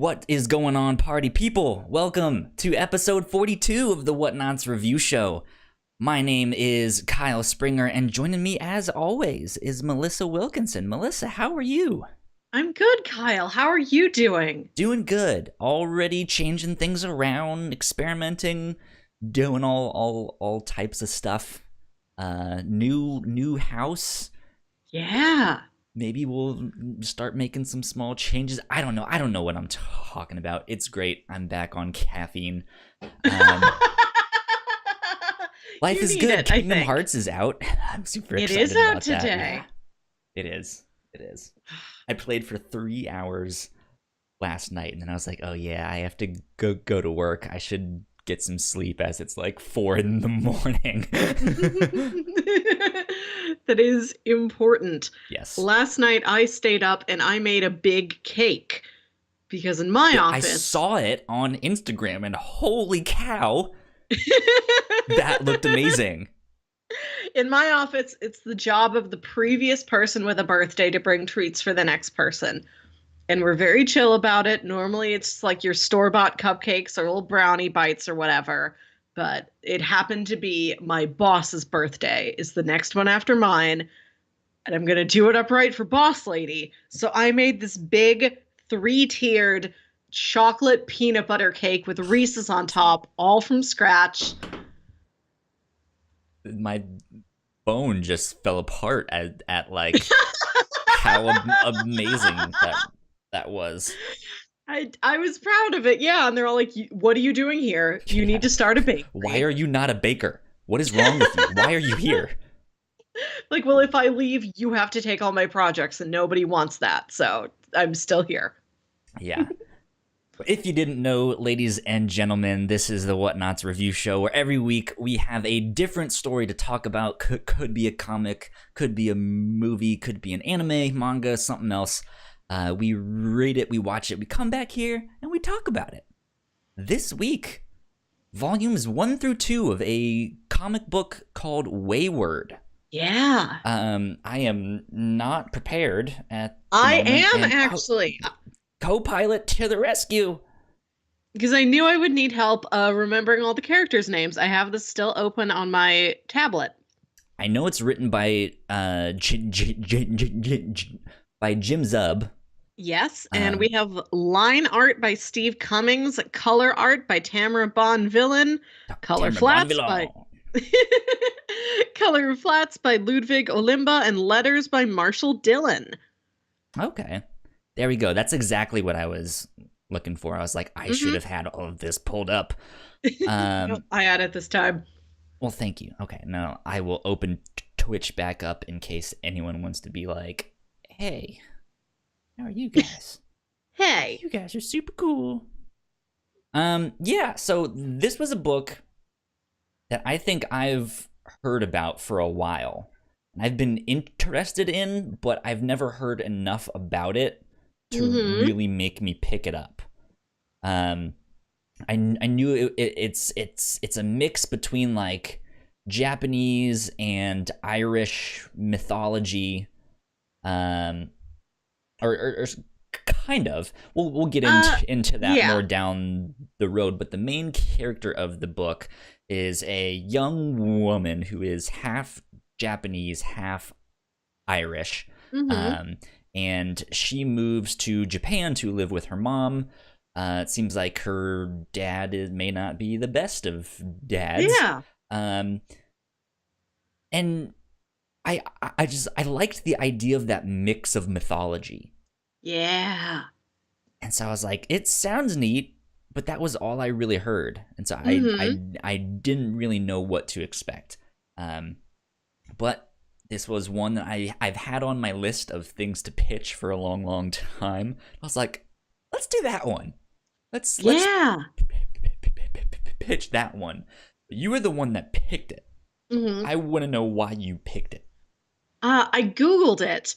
What is going on, party people? Welcome to episode 42 of the Whatnauts Review Show. My name is Kyle Springer, and joining me, as always, is Melissa Wilkinson. Melissa, how are you? I'm good, Kyle. How are you doing? Doing good. Already changing things around, experimenting, doing all types of stuff. New house. Yeah. Maybe we'll start making some small changes. I don't know what I'm talking about. It's great. I'm back on caffeine. Life is good. Kingdom Hearts is out. I'm super excited about that. It is out today. Yeah. It is. It is. I played for 3 hours last night, and then I was like, oh yeah, I have to go to work. I should get some sleep as it's like 4 in the morning. That is important. Yes. Last night I stayed up and I made a big cake because in my office... I saw it on Instagram and holy cow, that looked amazing. In my office, it's the job of the previous person with a birthday to bring treats for the next person. And we're very chill about it. Normally it's like your store-bought cupcakes or little brownie bites or whatever. But it happened to be my boss's birthday is the next one after mine. And I'm going to do it up right for Boss Lady. So I made this big 3-tiered chocolate peanut butter cake with Reese's on top, all from scratch. My bone just fell apart at like how amazing that was. I was proud of it, yeah. And they're all like, what are you doing here? You need to start a bakery. Why are you not a baker? What is wrong with you? Why are you here? Like, well, if I leave, you have to take all my projects, and nobody wants that. So I'm still here. Yeah. If you didn't know, ladies and gentlemen, this is the Whatnauts Review Show, where every week we have a different story to talk about. Could be a comic, could be a movie, could be an anime, manga, something else. We read it, we watch it, we come back here, and we talk about it. This week, volumes 1 through 2 of a comic book called Wayward. Yeah. I am not prepared at the I moment, am, actually. Co-pilot to the rescue. Because I knew I would need help remembering all the characters' names. I have this still open on my tablet. I know it's written by Jim Zub. Yes, and we have line art by Steve Cummings, color art by Tamara Bonvillain, color flats by Ludwig Olimba, and letters by Marshall Dillon. Okay. There we go. That's exactly what I was looking for. I was like, I should have had all of this pulled up. I had it this time. Well, thank you. Okay, now I will open Twitch back up in case anyone wants to be like, hey, how are you guys? Hey. You guys are super cool. Yeah, so this was a book that I think I've heard about for a while. I've been interested in, but I've never heard enough about it to really make me pick it up. I knew it's a mix between like Japanese and Irish mythology, or kind of. We'll get into that more down the road. But the main character of the book is a young woman who is half Japanese, half Irish. And she moves to Japan to live with her mom. It seems like her dad may not be the best of dads. Yeah. And I liked the idea of that mix of mythology. Yeah. And so I was like, it sounds neat, but that was all I really heard. And so I didn't really know what to expect. But this was one that I've had on my list of things to pitch for a long, long time. I was like, let's do that one. Let's pitch that one. You were the one that picked it. I want to know why you picked it. I Googled it,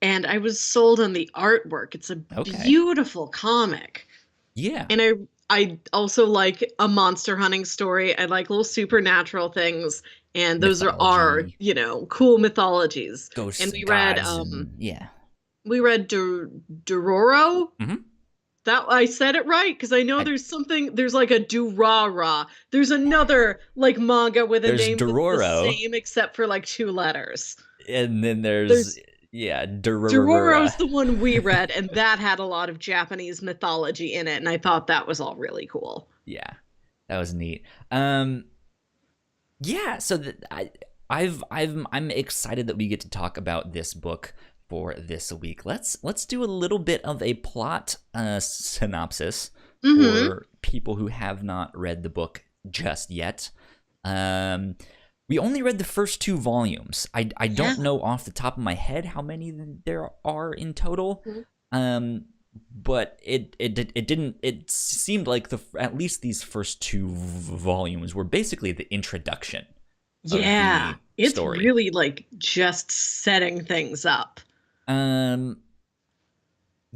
and I was sold on the artwork. It's a beautiful comic. Yeah. And I also like a monster hunting story. I like little supernatural things. And those are cool mythologies. Ghosts and we read, yeah. We read Dororo. That I said it right because I know I, there's like a Durara. There's another like manga with a there's name that's the Dororo, same except for like 2 letters. and then there's There's yeah, Dororo's Durarara. the one we read, and that had a lot of Japanese mythology in it, and I thought that was all really cool. Yeah, that was neat. Yeah, so I'm excited that we get to talk about this book for this week. Let's do a little bit of a plot synopsis Mm-hmm. for people who have not read the book just yet. We only read the first 2 volumes. I Yeah. don't know off the top of my head how many there are in total. But it didn't. It seemed like at least these first 2 volumes were basically the introduction of Yeah. the It's story. really like just setting things up. Um,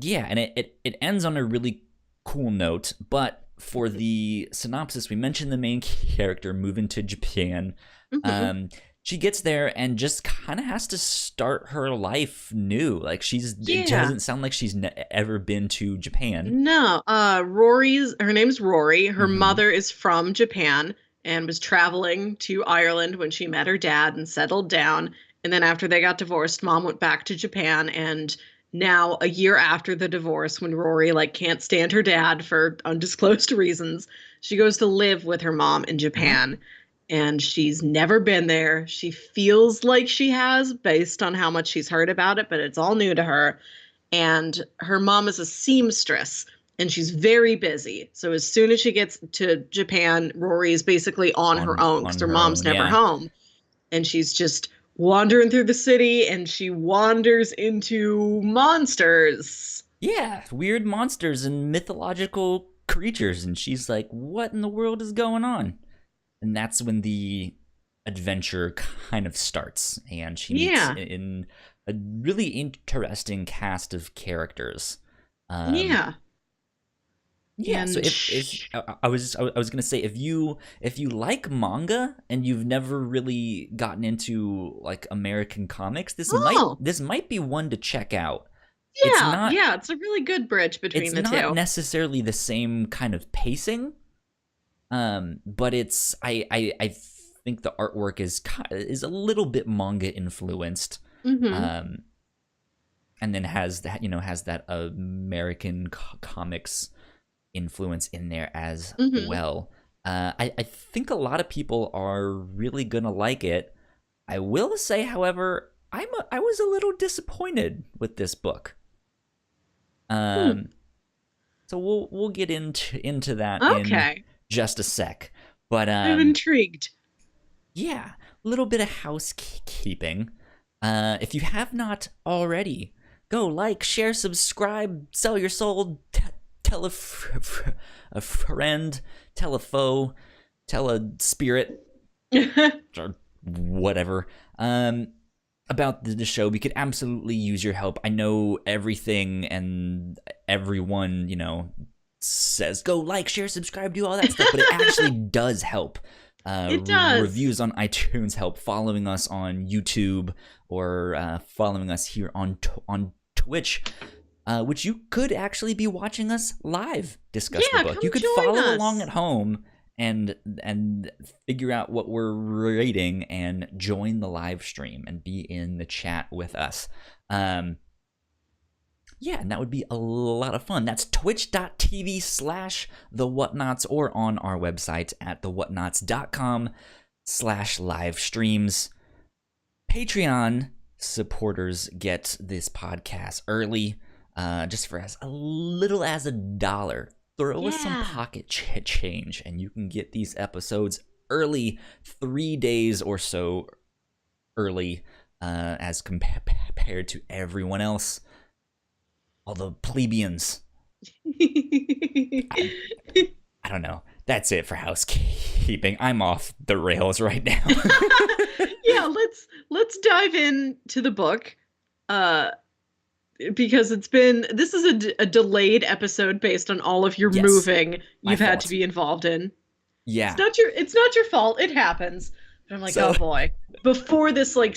yeah, and it ends on a really cool note. But for the synopsis, we mentioned the main character moving to Japan. Mm-hmm. She gets there and just kind of has to start her life new. Like it Yeah. doesn't sound like she's ever been to Japan. No, her name's Rory. Her Mm-hmm. mother is from Japan and was traveling to Ireland when she met her dad and settled down. And then after they got divorced, mom went back to Japan. And now, a year after the divorce, when Rory like can't stand her dad for undisclosed reasons, she goes to live with her mom in Uh-huh. Japan. And she's never been there. She feels like she has based on how much she's heard about it, but it's all new to her. And her mom is a seamstress and she's very busy. So as soon as she gets to Japan, Rory is basically on her own because On her her mom's own, never yeah. home. And she's just wandering through the city and she wanders into monsters. Yeah, weird monsters and mythological creatures, and she's like, what in the world is going on? And that's when the adventure kind of starts, and she meets Yeah. in a really interesting cast of characters. um Yeah. yeah, so And if I was gonna say, if you like manga and you've never really gotten into like American comics, oh, this might be one to check out. it's yeah. not Yeah. It's a really good bridge it's between the not two. necessarily the same kind of pacing, but I think the artwork is a little bit manga influenced, Mm-hmm. um, and then has that American comics influence in there as Mm-hmm. well. I think a lot of people are really gonna like it. I will say, however, I was a little disappointed with this book. Hmm. Um, so we'll get into that in Okay. just a sec. But I'm intrigued. yeah, a little bit of housekeeping. If you have not already, go like, share, subscribe, sell your soul, tell a friend, tell a foe, tell a spirit, or whatever. About the show. We could absolutely use your help. I know everything and everyone, says go like, share, subscribe, do all that stuff, but it actually does help. It does. Reviews on iTunes help. Following us on YouTube, or following us here on Twitch, which you could actually be watching us live discuss the Yeah, book. come You could join follow along us. at home and figure out what we're rating and join the live stream and be in the chat with us. Yeah, and that would be a lot of fun. That's twitch.tv/the Whatnauts, or on our website at thewhatnauts.com/live streams. Patreon supporters get this podcast early, just for as little as $1. Throw us some Yeah. pocket change, and you can get these episodes early, 3 days or so early, as compared to everyone else. All the plebeians. I, I don't know. That's it for housekeeping. I'm off the rails right now. Yeah, let's dive into the book. Uh because this is a delayed episode based on all of your Yes, moving my you've had to fault. be involved in. Yeah. It's not your fault. It happens. But I'm like, So "Oh boy." Before this like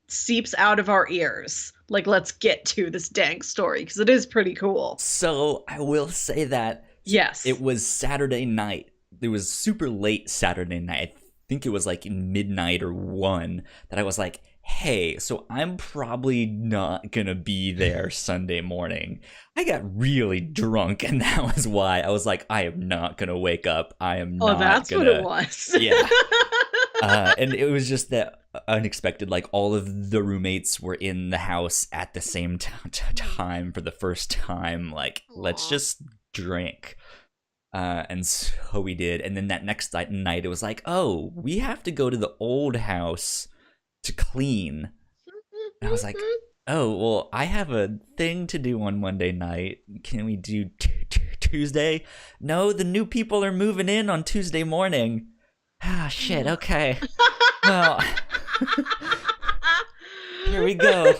seeps out of our ears. Like, let's get to this dang story because it is pretty cool. So I will say that Yes. it was Saturday night. It was super late Saturday night. I think it was like midnight or 1 that I was like, hey, so I'm probably not gonna be there Sunday morning. I got really drunk, and that was why I was like, I am not gonna wake up. I am Oh, not that's gonna. what it was. Yeah. And it was just that unexpected. Like, all of the roommates were in the house at the same time for the first time. Like, let's just drink. And so we did. And then that next night, it was like, oh, we have to go to the old house to clean. And I was like, oh, well, I have a thing to do on Monday night. Can we do Tuesday? No, the new people are moving in on Tuesday morning. Ah, shit, okay. Well, here we go.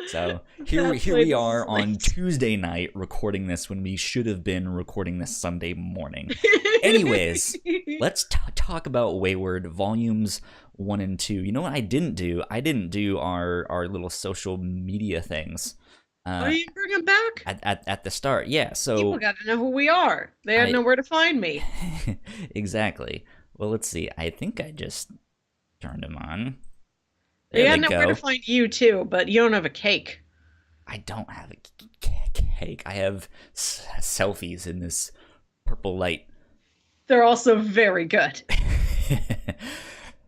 So here we are on Tuesday night recording this when we should have been recording this Sunday morning. Anyways, let's talk about Wayward volumes 1 and 2. You know what I didn't do? I didn't do our little social media things. Oh, you bring them back? At the start, yeah. So people got to know who we are. They had to know where to find me. Exactly. Well, let's see. I think I just turned them on. They had to know where to find you too, but you don't have a cake. I don't have a cake. I have selfies in this purple light. They're also very good.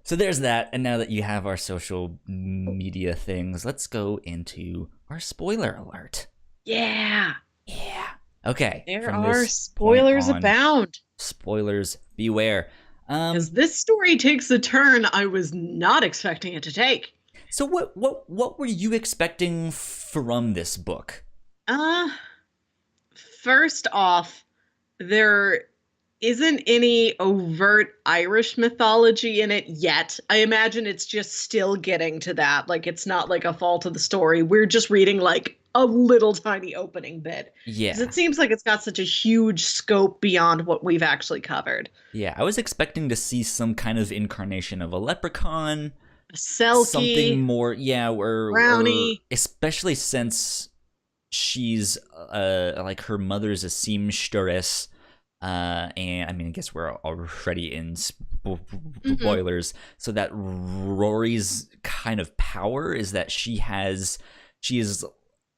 So there's that. And now that you have our social media things, let's go into our spoiler alert. Yeah. Yeah. Okay. There are spoilers abound. Spoilers beware. Because this story takes a turn I was not expecting it to take. So what were you expecting from this book? First off, there isn't any overt Irish mythology in it yet. I imagine it's just still getting to that. Like, it's not like a fall to the story. We're just reading like a little tiny opening bit. Yeah. Because it seems like it's got such a huge scope beyond what we've actually covered. Yeah, I was expecting to see some kind of incarnation of a leprechaun. A Selkie. Something more, yeah, brownie. Especially since she's, like, her mother's a seamstress. And I mean, I guess we're already in spoilers. So that Rory's kind of power is that she is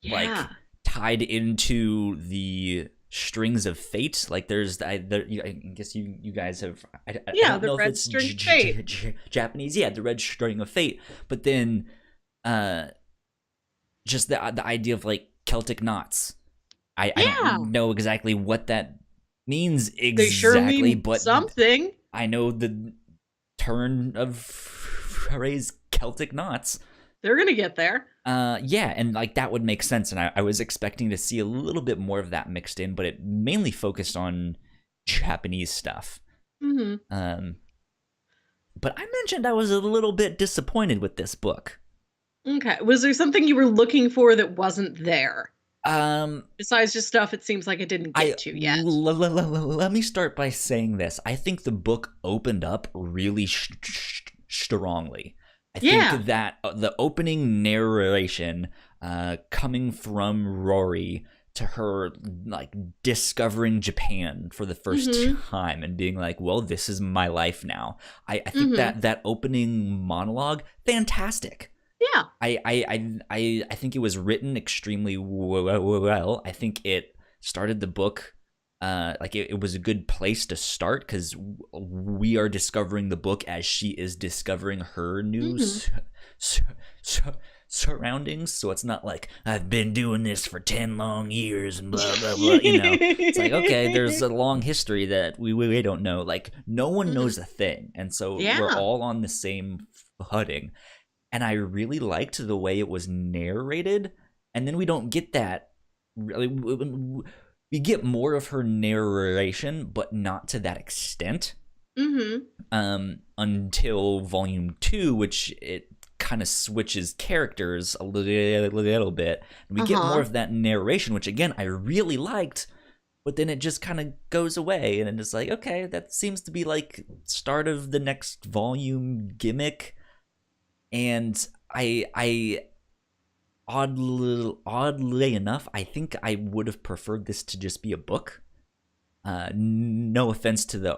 like tied into the strings of fate. Like, there's I guess you guys have I don't know if it's string of fate. Japanese. Yeah, the red string of fate. But then just the idea of like Celtic knots. I don't know exactly what that means exactly, they sure mean but something. I know the turn of phrase Celtic knots. They're gonna get there. Yeah, and like that would make sense, and I was expecting to see a little bit more of that mixed in, but it mainly focused on Japanese stuff. Mm-hmm. But I mentioned I was a little bit disappointed with this book. Okay, was there something you were looking for that wasn't there? Besides just stuff it seems like it didn't get to yet. Let me start by saying this. I think the book opened up really strongly. I think that the opening narration coming from Rori to her like discovering Japan for the first time and being like, well, this is my life now. I think that opening monologue, fantastic. Yeah. I think it was written extremely well. I think it started the book like it was a good place to start because we are discovering the book as she is discovering her new surroundings. So it's not like I've been doing this for 10 long years and blah blah blah. You know, it's like, okay, there's a long history that we don't know. Like, no one knows a thing, and so we're all on the same footing. And I really liked the way it was narrated. And then we don't get that. Really, we get more of her narration, but not to that extent. Until volume 2, which it kind of switches characters a little bit. And we get more of that narration, which again, I really liked. But then it just kind of goes away. And it's like, okay, that seems to be like start of the next volume gimmick. And I oddly enough, I think I would have preferred this to just be a book. No offense to the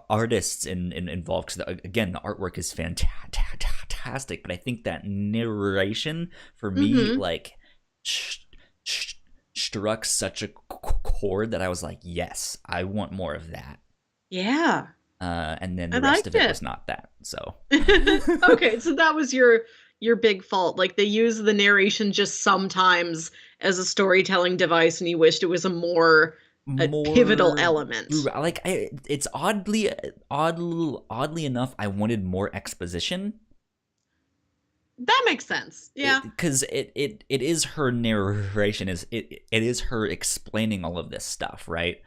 artists involved, because again, the artwork is fantastic, but I think that narration for me, like, struck such a chord that I was like, yes, I want more of that. Yeah. And then the rest of it was not that. So okay, so that was your big fault. Like, they use the narration just sometimes as a storytelling device, and you wished it was a more pivotal element. Like, it's oddly enough, I wanted more exposition. That makes sense. Yeah, because it is her narration, it is her explaining all of this stuff, right?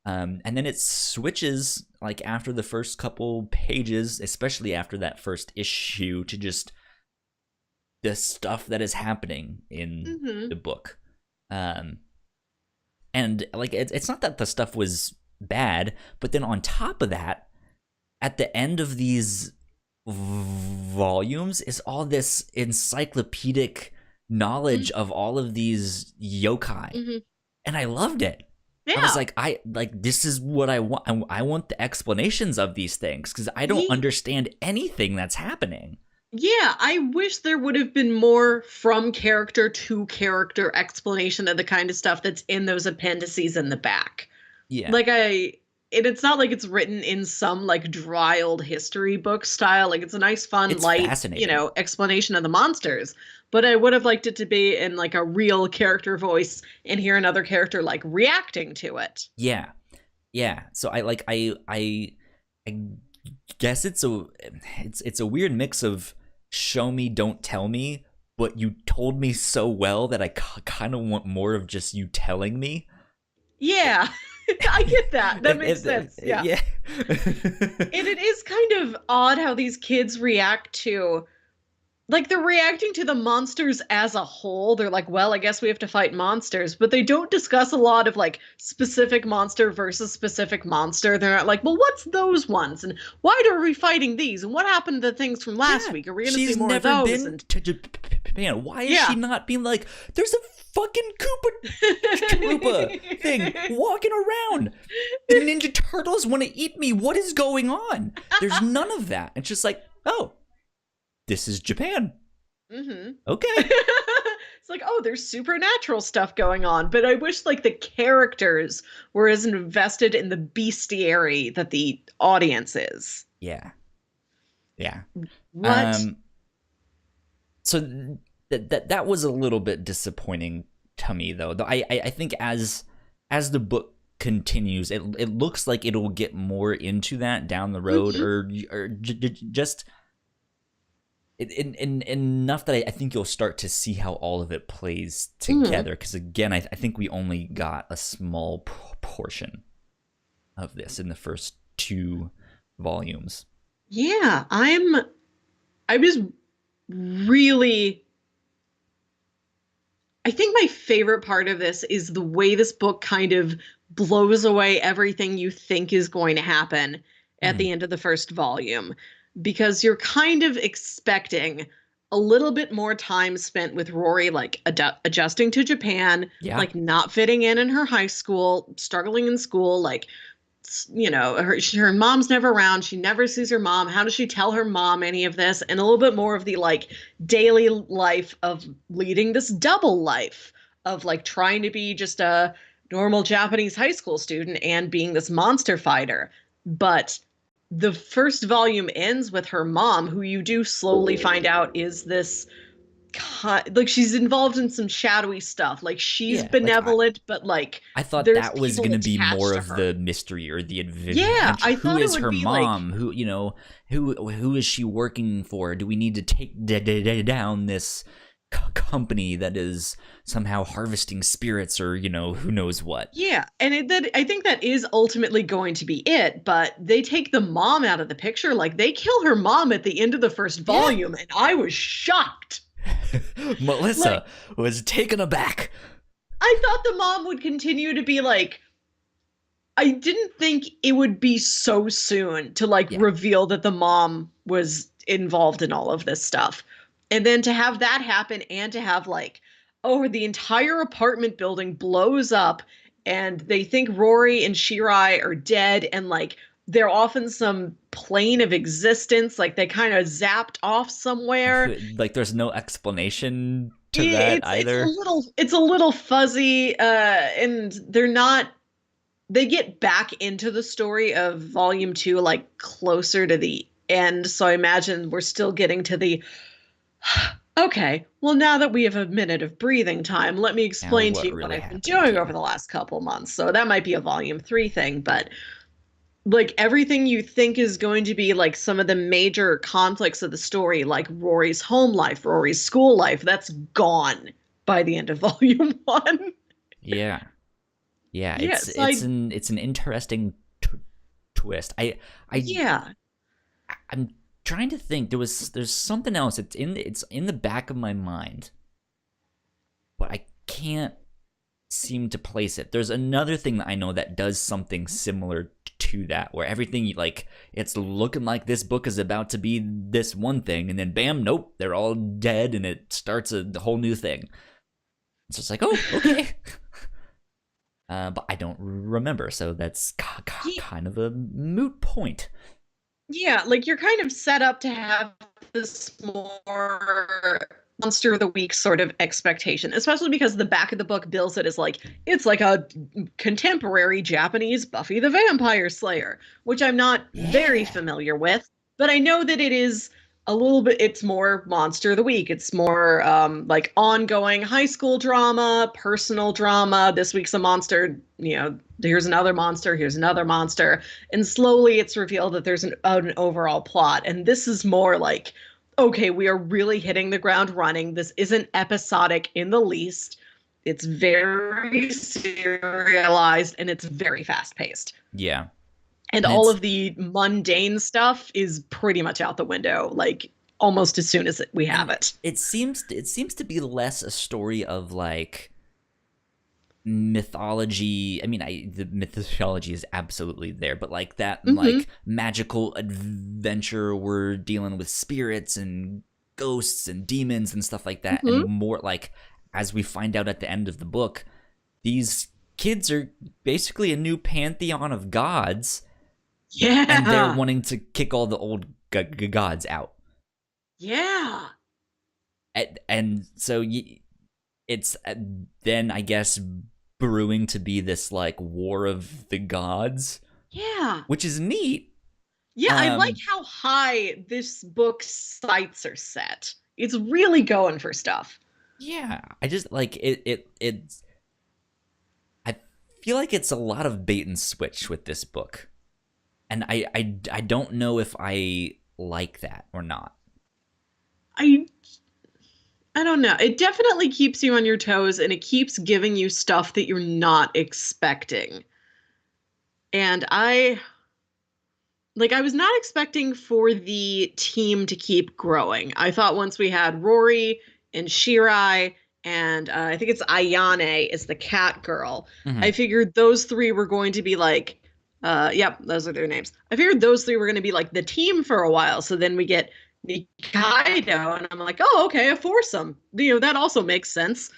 And then it switches, like, after the first couple pages, especially after that first issue, to just the stuff that is happening in the book. And like, it's not that the stuff was bad, but then on top of that, at the end of these volumes is all this encyclopedic knowledge of all of these yokai, and I loved it. Yeah. I was like, this is what I want. I want the explanations of these things, because I don't understand anything that's happening. Yeah, I wish there would have been more from character to character explanation of the kind of stuff that's in those appendices in the back. Yeah. Like, it's not like it's written in some, like, dry old history book style. Like, it's a nice, fun, light, explanation of the monsters. But I would have liked it to be in, like, a real character voice and hear another character, like, reacting to it. Yeah. Yeah. So I guess it's a weird mix of show me, don't tell me, but you told me so well that I kind of want more of just you telling me. Yeah. I get that. That makes sense. Yeah. And it is kind of odd how these kids react to, like, they're reacting to the monsters as a whole. They're like, well, I guess we have to fight monsters, but they don't discuss a lot of, like, specific monster versus specific monster. They're not like, well, what's those ones? And why are we fighting these? And what happened to the things from last week? Are we going to see more of those? She's never been to Japan. Why is she not being like, there's a fucking Koopa thing walking around. The Ninja Turtles want to eat me. What is going on? There's none of that. It's just like, oh, this is Japan. Okay. It's like, oh, there's supernatural stuff going on. But I wish, like, the characters were as invested in the bestiary that the audience is. Yeah. What? So that was a little bit disappointing to me, though. I think as the book continues, it looks like it'll get more into that down the road, or just enough that I think you'll start to see how all of it plays together. Because again, I think we only got a small portion of this in the first 2 volumes. Yeah, I was really, I think my favorite part of this is the way this book kind of blows away everything you think is going to happen at the end of the first volume, because you're kind of expecting a little bit more time spent with Rori, like, adjusting to Japan, like, not fitting in her high school, struggling in school, like, you know, her mom's never around. She never sees her mom. How does she tell her mom any of this? And a little bit more of the, like, daily life of leading this double life of, like, trying to be just a normal Japanese high school student and being this monster fighter. But the first volume ends with her mom, who you do slowly find out is this, like, she's involved in some shadowy stuff. Like, she's benevolent, but, like, I thought that was going to be more of the mystery or the adventure. Yeah, I thought who is her mom? Like, who, you know, who is she working for? Do we need to take down this company that is somehow harvesting spirits, or, you know, who knows what? Yeah, and I think that is ultimately going to be it, but they take the mom out of the picture. Like, they kill her mom at the end of the first volume, and I was shocked. Melissa was taken aback. I thought the mom would continue to be like, I didn't think it would be so soon to, like, reveal that the mom was involved in all of this stuff. And then to have that happen, and to have, like, oh, the entire apartment building blows up and they think Rory and Shirai are dead, and like they're off in some plane of existence, like they kind of zapped off somewhere. Like there's no explanation to that either. It's a little fuzzy, and they're not, they get back into the story of volume 2 like closer to the end, so I imagine we're still getting to the okay, well, now that we have a minute of breathing time, let me Now explain to what you what really I've been happened doing over here? the last couple months. So that might be a volume 3 thing, but like everything you think is going to be like some of the major conflicts of the story, like Rory's home life, Rory's school life, that's gone by the end of volume 1. Yeah. Yeah, Yes, it's an interesting twist. I yeah. I'm trying to think. There's something else. It's in the back of my mind, but I can't seem to place it. There's another thing that I know that does something similar to that, where everything like it's looking like this book is about to be this one thing, and then bam, nope, they're all dead, and it starts a whole new thing. It's just like, oh, okay. But I don't remember, so that's kind of a moot point. Yeah, like you're kind of set up to have this more monster of the week sort of expectation, especially because the back of the book bills it as like it's like a contemporary Japanese Buffy the Vampire Slayer, which I'm not very Yeah. familiar with, but I know that it is a little bit, it's more monster of the week. It's more like ongoing high school drama, personal drama. This week's a monster, you know, here's another monster, here's another monster, and slowly it's revealed that there's an overall plot. And this is more like, okay, we are really hitting the ground running. This isn't episodic in the least. It's very serialized and it's very fast paced. Yeah. And And all it's of the mundane stuff is pretty much out the window, like almost as soon as we have and it. it seems to be less a story of like mythology. I mean, the mythology is absolutely there, but like that Mm-hmm. like magical adventure, we're dealing with spirits and ghosts and demons and stuff like that, and Mm-hmm. more like as we find out at the end of the book, these kids are basically a new pantheon of gods, and they're Yeah. wanting to kick all the old gods out. Yeah. And so it's then I guess brewing to be this like war of the gods, Yeah. which is neat. Yeah, I like um how high this book's sights are set. It's really going for stuff. yeah, I just like it's I feel like it's a lot of bait and switch with this book, and I don't know if I like that or not. I I don't know. It definitely keeps you on your toes and it keeps giving you stuff that you're not expecting. And I was not expecting for the team to keep growing. I thought once we had Rory and Shirai and I think it's Ayane is the cat girl. I Hmm. figured those three were going to be like, yep, those are their names. I figured those three were going to be like the team for a while. So then we get Nikaido, and I'm like, oh, okay, a foursome. You know, that also makes sense.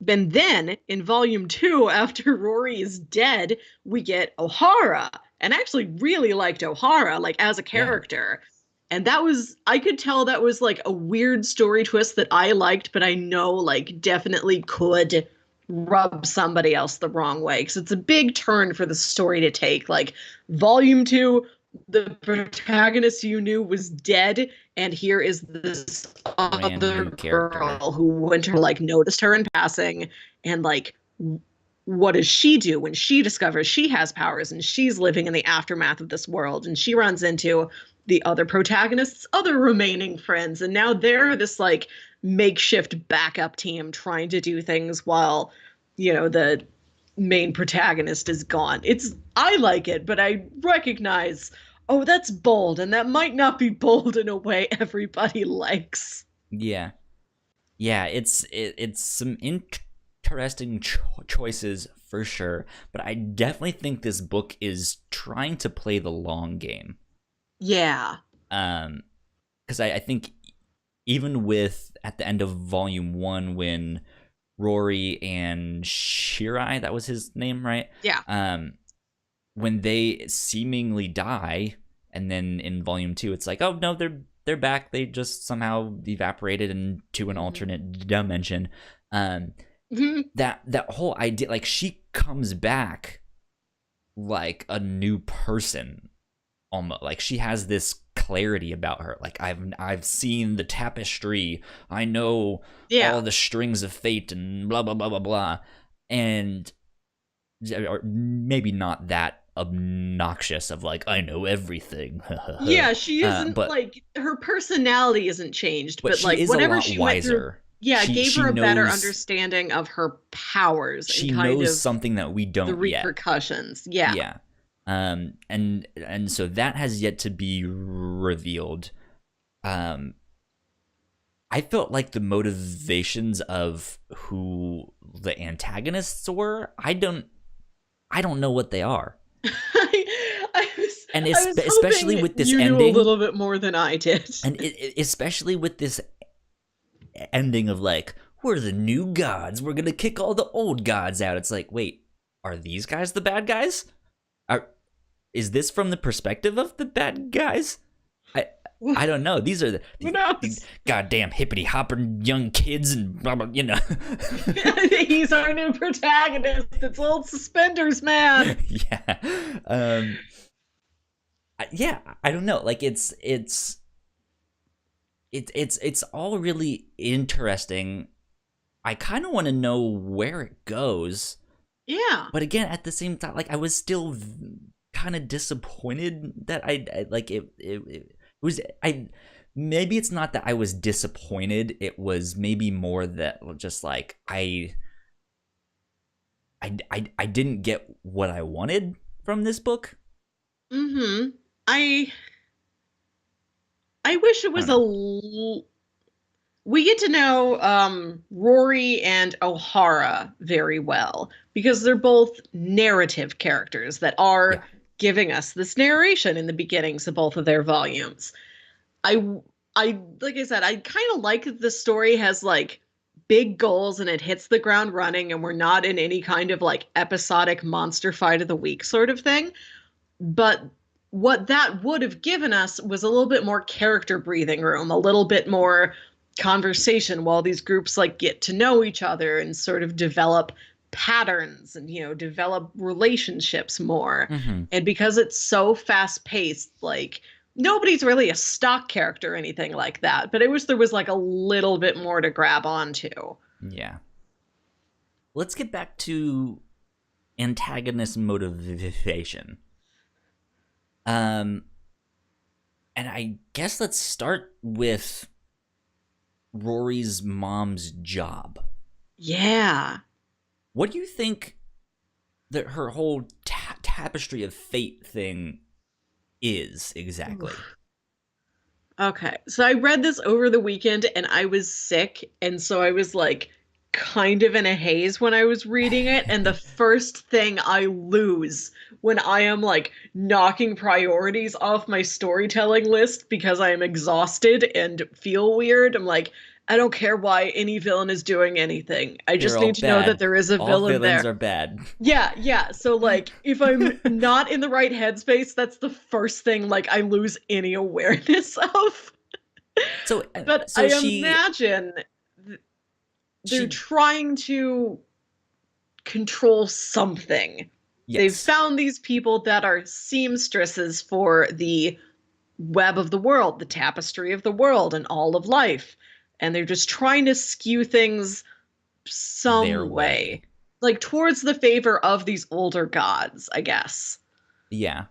And then in volume 2, after Rory is dead, we get Ohhara, and I actually really liked Ohhara, like as a Yeah. character. And that was, I could tell that was like a weird story twist that I liked, but I know like definitely could rub somebody else the wrong way because it's a big turn for the story to take. Like, volume 2, the protagonist you knew was dead, and here is this Brand other new character. girl who Winter like noticed her in passing, and like what does she do when she discovers she has powers and she's living in the aftermath of this world, and she runs into the other protagonist's other remaining friends, and now they're this like makeshift backup team trying to do things while the main protagonist is gone. I like it, but I recognize, oh, that's bold, and that might not be bold in a way everybody likes. Yeah. Yeah, it's some interesting choices for sure, but I definitely think this book is trying to play the long game. Yeah. Um, because I think even with at the end of volume 1, when Rory and Shirai, that was his name, right? Yeah. When they seemingly die, and then in volume 2 it's like, oh no, they're back, they just somehow evaporated into an alternate dimension. That whole idea, like, she comes back like a new person, almost like she has this clarity about her, like, I've seen the tapestry, I know all the strings of fate and blah blah blah blah blah. And or maybe not that obnoxious of like, I know everything. Yeah, she isn't, but like, her personality isn't changed, but she like is whatever a lot she wiser. went through, gave her a better knows, understanding of her powers. She and kind knows of something that we don't the repercussions. Yet. Yeah. And so that has yet to be revealed. I felt like the motivations of who the antagonists were, I don't know what they are. I was especially with this ending, knew a little bit more than I did. And especially with this ending of like, we're the new gods, we're gonna kick all the old gods out. It's like, wait, are these guys the bad guys? Is this from the perspective of the bad guys? I don't know. These are the goddamn hippity hopping young kids and blah, blah, you know. He's our new protagonist. It's old Suspenders Man. Yeah. Yeah, I don't know. Like, it's all really interesting. I kind of want to know where it goes. Yeah. But again, at the same time, like, I was still kind of disappointed that I like it was, maybe it's not that I was disappointed, it was maybe more that just like I didn't get what I wanted from this book. I wish it was we get to know Rory and Ohhara very well, because they're both narrative characters that are giving us this narration in the beginnings of both of their volumes. I like I said, I kind of like that the story has like big goals and it hits the ground running, and we're not in any kind of like episodic monster fight of the week sort of thing. But what that would have given us was a little bit more character breathing room, a little bit more conversation while these groups like get to know each other and sort of develop patterns and, you know, develop relationships more. And because it's so fast paced, like, nobody's really a stock character or anything like that, but I wish there was like a little bit more to grab onto. Yeah. Let's get back to antagonist motivation. And I guess let's start with Rory's mom's job. Yeah. What do you think that her whole tapestry of fate thing is exactly? Okay, so I read this over the weekend and I was sick, and so I was like kind of in a haze when I was reading it, and the first thing I lose when I am like knocking priorities off my storytelling list because I am exhausted and feel weird, I'm like, I don't care why any villain is doing anything. I just need to know that there is a villain there. All villains are bad. Yeah. So, like, if I'm not in the right headspace, that's the first thing, like, I lose any awareness of. But I imagine they're trying to control something. Yes. They've found these people that are seamstresses for the web of the world, the tapestry of the world, and all of life. And they're just trying to skew things some way. Like towards the favor of these older gods, I guess. Yeah.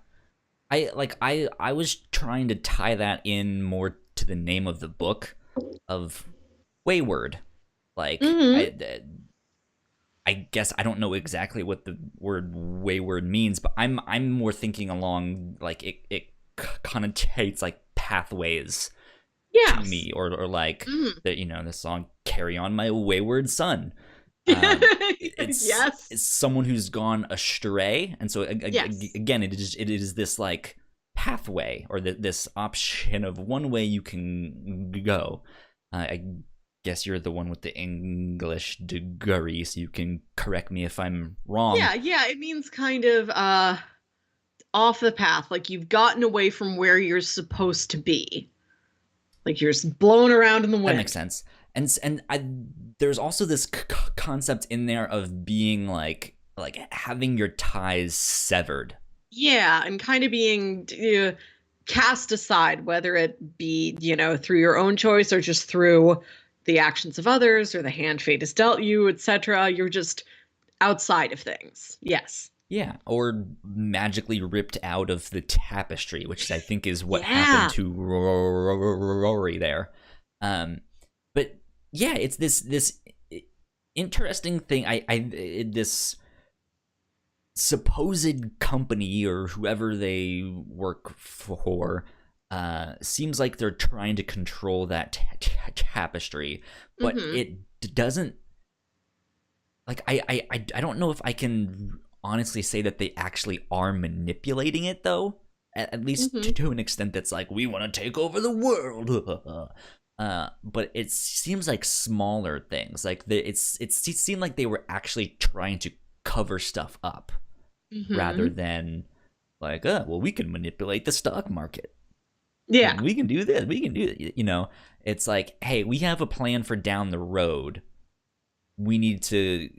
I was trying to tie that in more to the name of the book of Wayward. Like, I guess I don't know exactly what the word wayward means, but I'm more thinking along like it connotates like pathways. To me, or like that, you know, the song "Carry On My Wayward Son." It's someone who's gone astray, and so again, it is this like pathway or this option of one way you can go. I guess you're the one with the English degree, so you can correct me if I'm wrong. Yeah, it means kind of off the path, like you've gotten away from where you're supposed to be. Like you're blown around in the wind. That makes sense. And there's also this concept in there of being like having your ties severed. Yeah, and kind of being cast aside, whether it be, through your own choice or just through the actions of others or the hand fate has dealt you, etc. You're just outside of things. Yes. Yeah, or magically ripped out of the tapestry, which I think is what happened to Rory there. But yeah, it's this interesting thing. This supposed company or whoever they work for seems like they're trying to control that tapestry, but it doesn't. Like I don't know if I can honestly say that they actually are manipulating it, though. At least to an extent that's like, we want to take over the world. But it seems like smaller things. Like it seemed like they were actually trying to cover stuff up rather than like, well, we can manipulate the stock market. Yeah, we can do this. We can do it. It's like, hey, we have a plan for down the road. We need to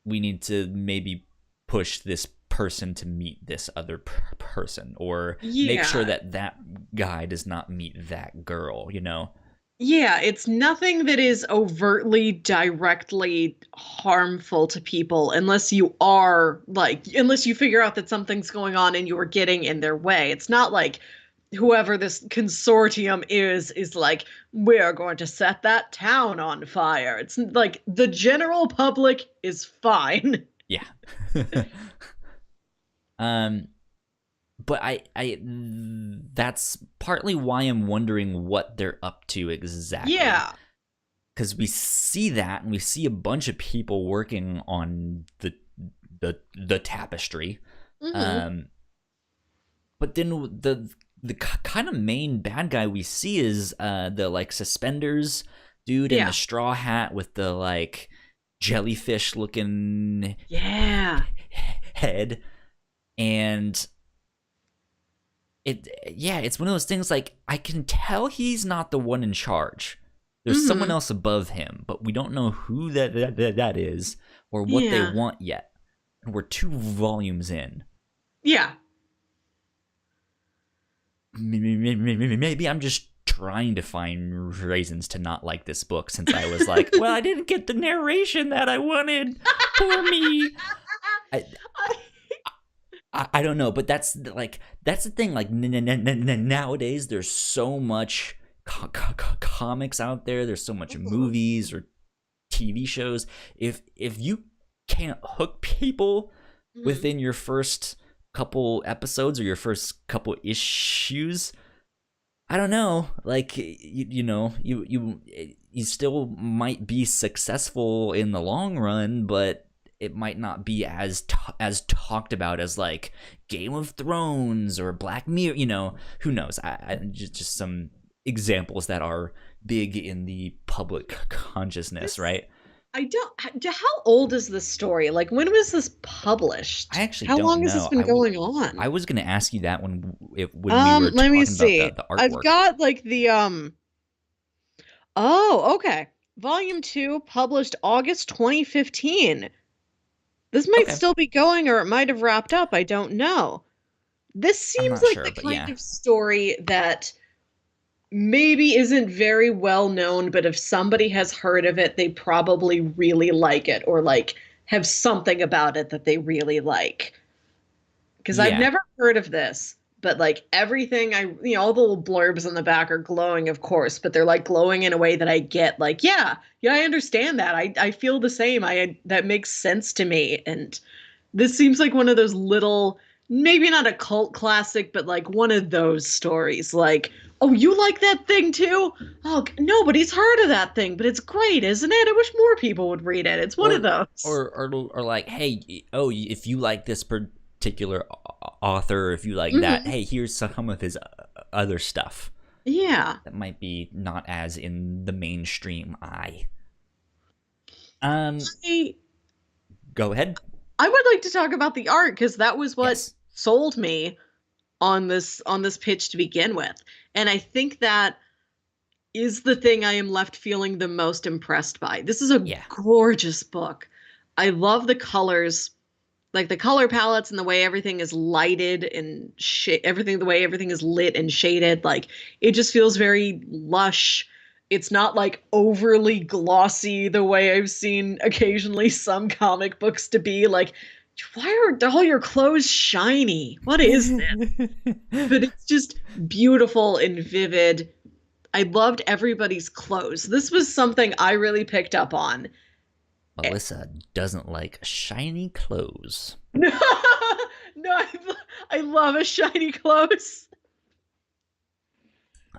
maybe push this person to meet this other person, or make sure that guy does not meet that girl, Yeah, it's nothing that is overtly directly harmful to people unless you figure out that something's going on and you're getting in their way. It's not like whoever this consortium is like, we're going to set that town on fire. It's like the general public is fine. Yeah. But I that's partly why I'm wondering what they're up to exactly. Yeah. Because we see that, and we see a bunch of people working on the tapestry. But then the kind of main bad guy we see is the like suspenders dude in the straw hat with the like jellyfish looking head. And it's one of those things, like, I can tell he's not the one in charge. There's someone else above him, but we don't know who that is or what they want yet. And we're 2 volumes in. Yeah. Maybe I'm just trying to find reasons to not like this book, since I was like, well, I didn't get the narration that I wanted. Poor me. I don't know, but that's the thing. Like, nowadays, there's so much comics out there. There's so much movies or TV shows. If you can't hook people within your first couple episodes or your first couple issues, I don't know. Like, you still might be successful in the long run, but it might not be as talked about as like Game of Thrones or Black Mirror. Who knows? I just some examples that are big in the public consciousness, right? How old is this story? Like, when was this published? I actually how don't long know. has this been going on? I was going to ask you that when we were let me talking see. about the artwork. I've got like the Oh, okay. Volume 2 published August 2015. This might still be going, or it might have wrapped up. I don't know. This seems like the kind of story that maybe isn't very well known, but if somebody has heard of it, they probably really like it, or like have something about it that they really like. Because I've never heard of this, but like everything all the little blurbs in the back are glowing, of course, but they're like glowing in a way that I get, like, yeah, I understand that. I feel the same. That makes sense to me. And this seems like one of those little, maybe not a cult classic, but like one of those stories, like, oh, you like that thing too? Oh, nobody's heard of that thing, but it's great, isn't it? I wish more people would read it. It's one of those. Or like, hey, if you like this particular author, if you like that, hey, here's some of his other stuff. Yeah. that might be not as in the mainstream eye. I, Go ahead. I would like to talk about the art because that was what Yes. sold me on this pitch to begin with. And I think that is the thing I am left feeling the most impressed by. This is a Yeah. gorgeous book. I love the colors, like the color palettes and the way everything is lighted and everything, the way everything is lit and shaded. Like it just feels very lush. It's not like overly glossy the way I've seen occasionally some comic books to be. Like, why are all your clothes shiny? What is this? But it's just beautiful and vivid. I loved everybody's clothes. This was something I really picked up on. Melissa doesn't like shiny clothes. No, I love a shiny clothes.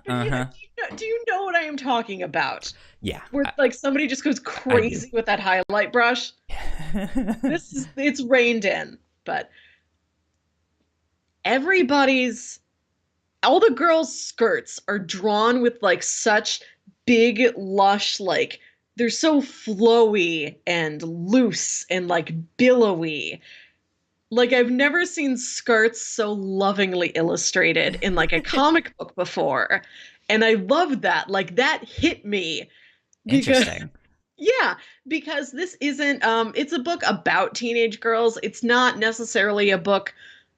Uh-huh. Do you know what I am talking about? Yeah. Where like somebody just goes crazy with that highlight brush. It's reined in, but all the girls' skirts are drawn with like such big, lush, like they're so flowy and loose and like billowy. Like I've never seen skirts so lovingly illustrated in like a comic book before. And I loved that. Like that hit me because Interesting. yeah, because this isn't it's a book about teenage girls. It's not necessarily a book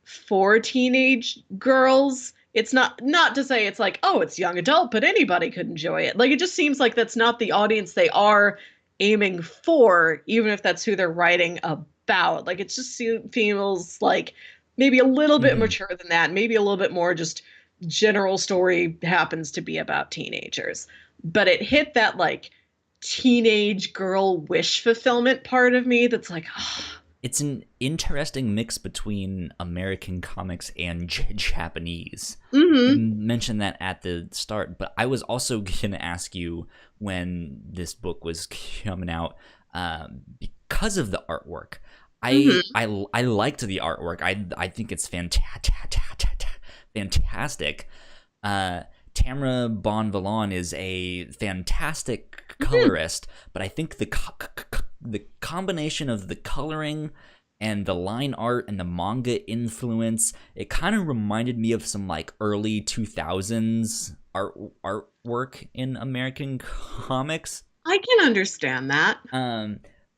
for teenage girls. It's not to say it's like, oh, it's young adult, but anybody could enjoy it. Like it just seems like that's not the audience they are aiming for, even if that's who they're writing about. Like it just feels like maybe a little bit mature than that, maybe a little bit more just general story happens to be about teenagers. But it hit that like teenage girl wish fulfillment part of me that's like, oh. It's an interesting mix between American comics and Japanese. You mentioned that at the start, but I was also going to ask you when this book was coming out, because of the artwork. I liked the artwork. I think it's fantastic. Tamara Bonvillain is a fantastic colorist, but I think the combination of the coloring and the line art and the manga influence, it kind of reminded me of some like early 2000s artwork in American comics. I can understand that.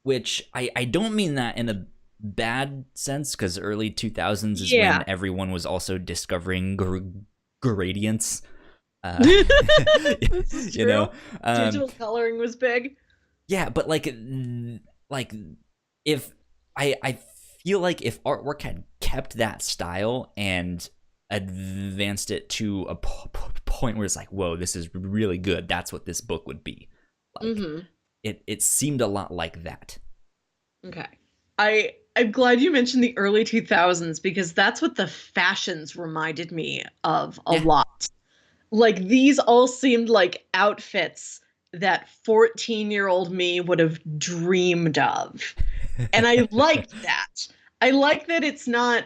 Which I don't mean that in a bad sense, because early 2000s is when everyone was also discovering gradients. You know, digital coloring was big. Yeah, but like if I feel like if artwork had kept that style and advanced it to a point where it's like, whoa, this is really good, that's what this book would be. Like it seemed a lot like that. Okay. I'm glad you mentioned the early 2000s because that's what the fashions reminded me of a lot. Like these all seemed like outfits that 14-year-old me would have dreamed of. And I liked that. I like that it's not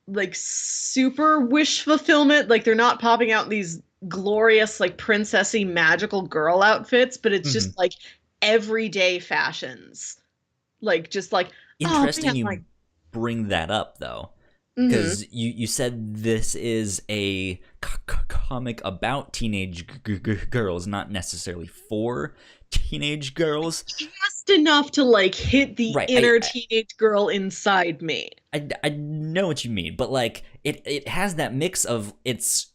like super wish fulfillment. Like they're not popping out these glorious, like princessy magical girl outfits, but it's just like everyday fashions. Like just like interesting you bring that up though. Because you said this is a comic about teenage girls, not necessarily for teenage girls. Just enough to like hit the inner teenage girl inside me. I know what you mean, but like it has that mix of it's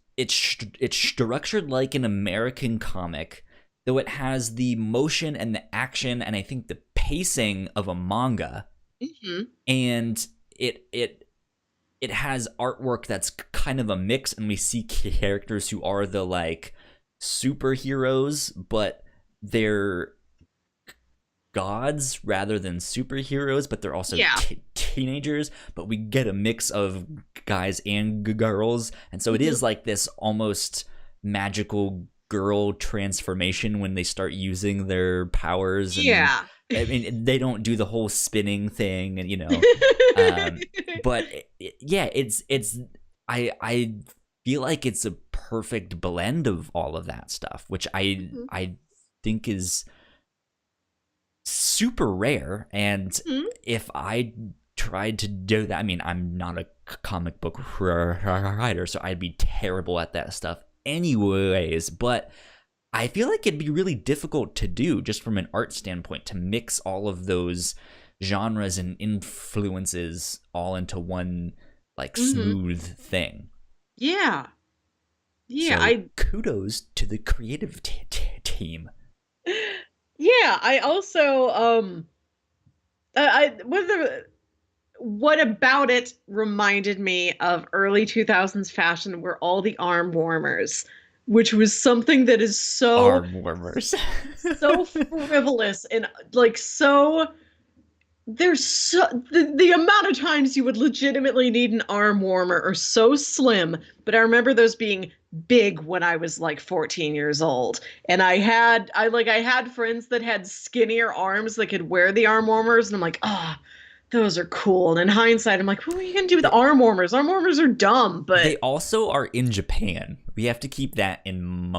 structured like an American comic, though it has the motion and the action and I think the pacing of a manga, and it has artwork that's kind of a mix, and we see characters who are the like superheroes, but they're gods rather than superheroes, but they're also teenagers, but we get a mix of guys and girls, and so it is like this almost magical girl transformation when they start using their powers. And I mean, they don't do the whole spinning thing, and you know, but it's I feel like it's a perfect blend of all of that stuff, which I think is super rare. And if I tried to do that, I mean, I'm not a comic book writer, so I'd be terrible at that stuff anyways, but I feel like it'd be really difficult to do just from an art standpoint, to mix all of those genres and influences all into one like smooth thing. Yeah. Yeah, so kudos to the creative team. Yeah, I also what about it reminded me of early 2000s fashion were all the arm warmers, which was something that is so arm warmers. so frivolous and like so there's so the amount of times you would legitimately need an arm warmer are so slim, but I remember those being big when I was like 14 years old. And I had friends that had skinnier arms that could wear the arm warmers, and I'm like, "Ah, oh, those are cool." And in hindsight, I'm like, "What are you going to do with arm warmers? Arm warmers are dumb." But they also are in Japan. We have to keep that in mind.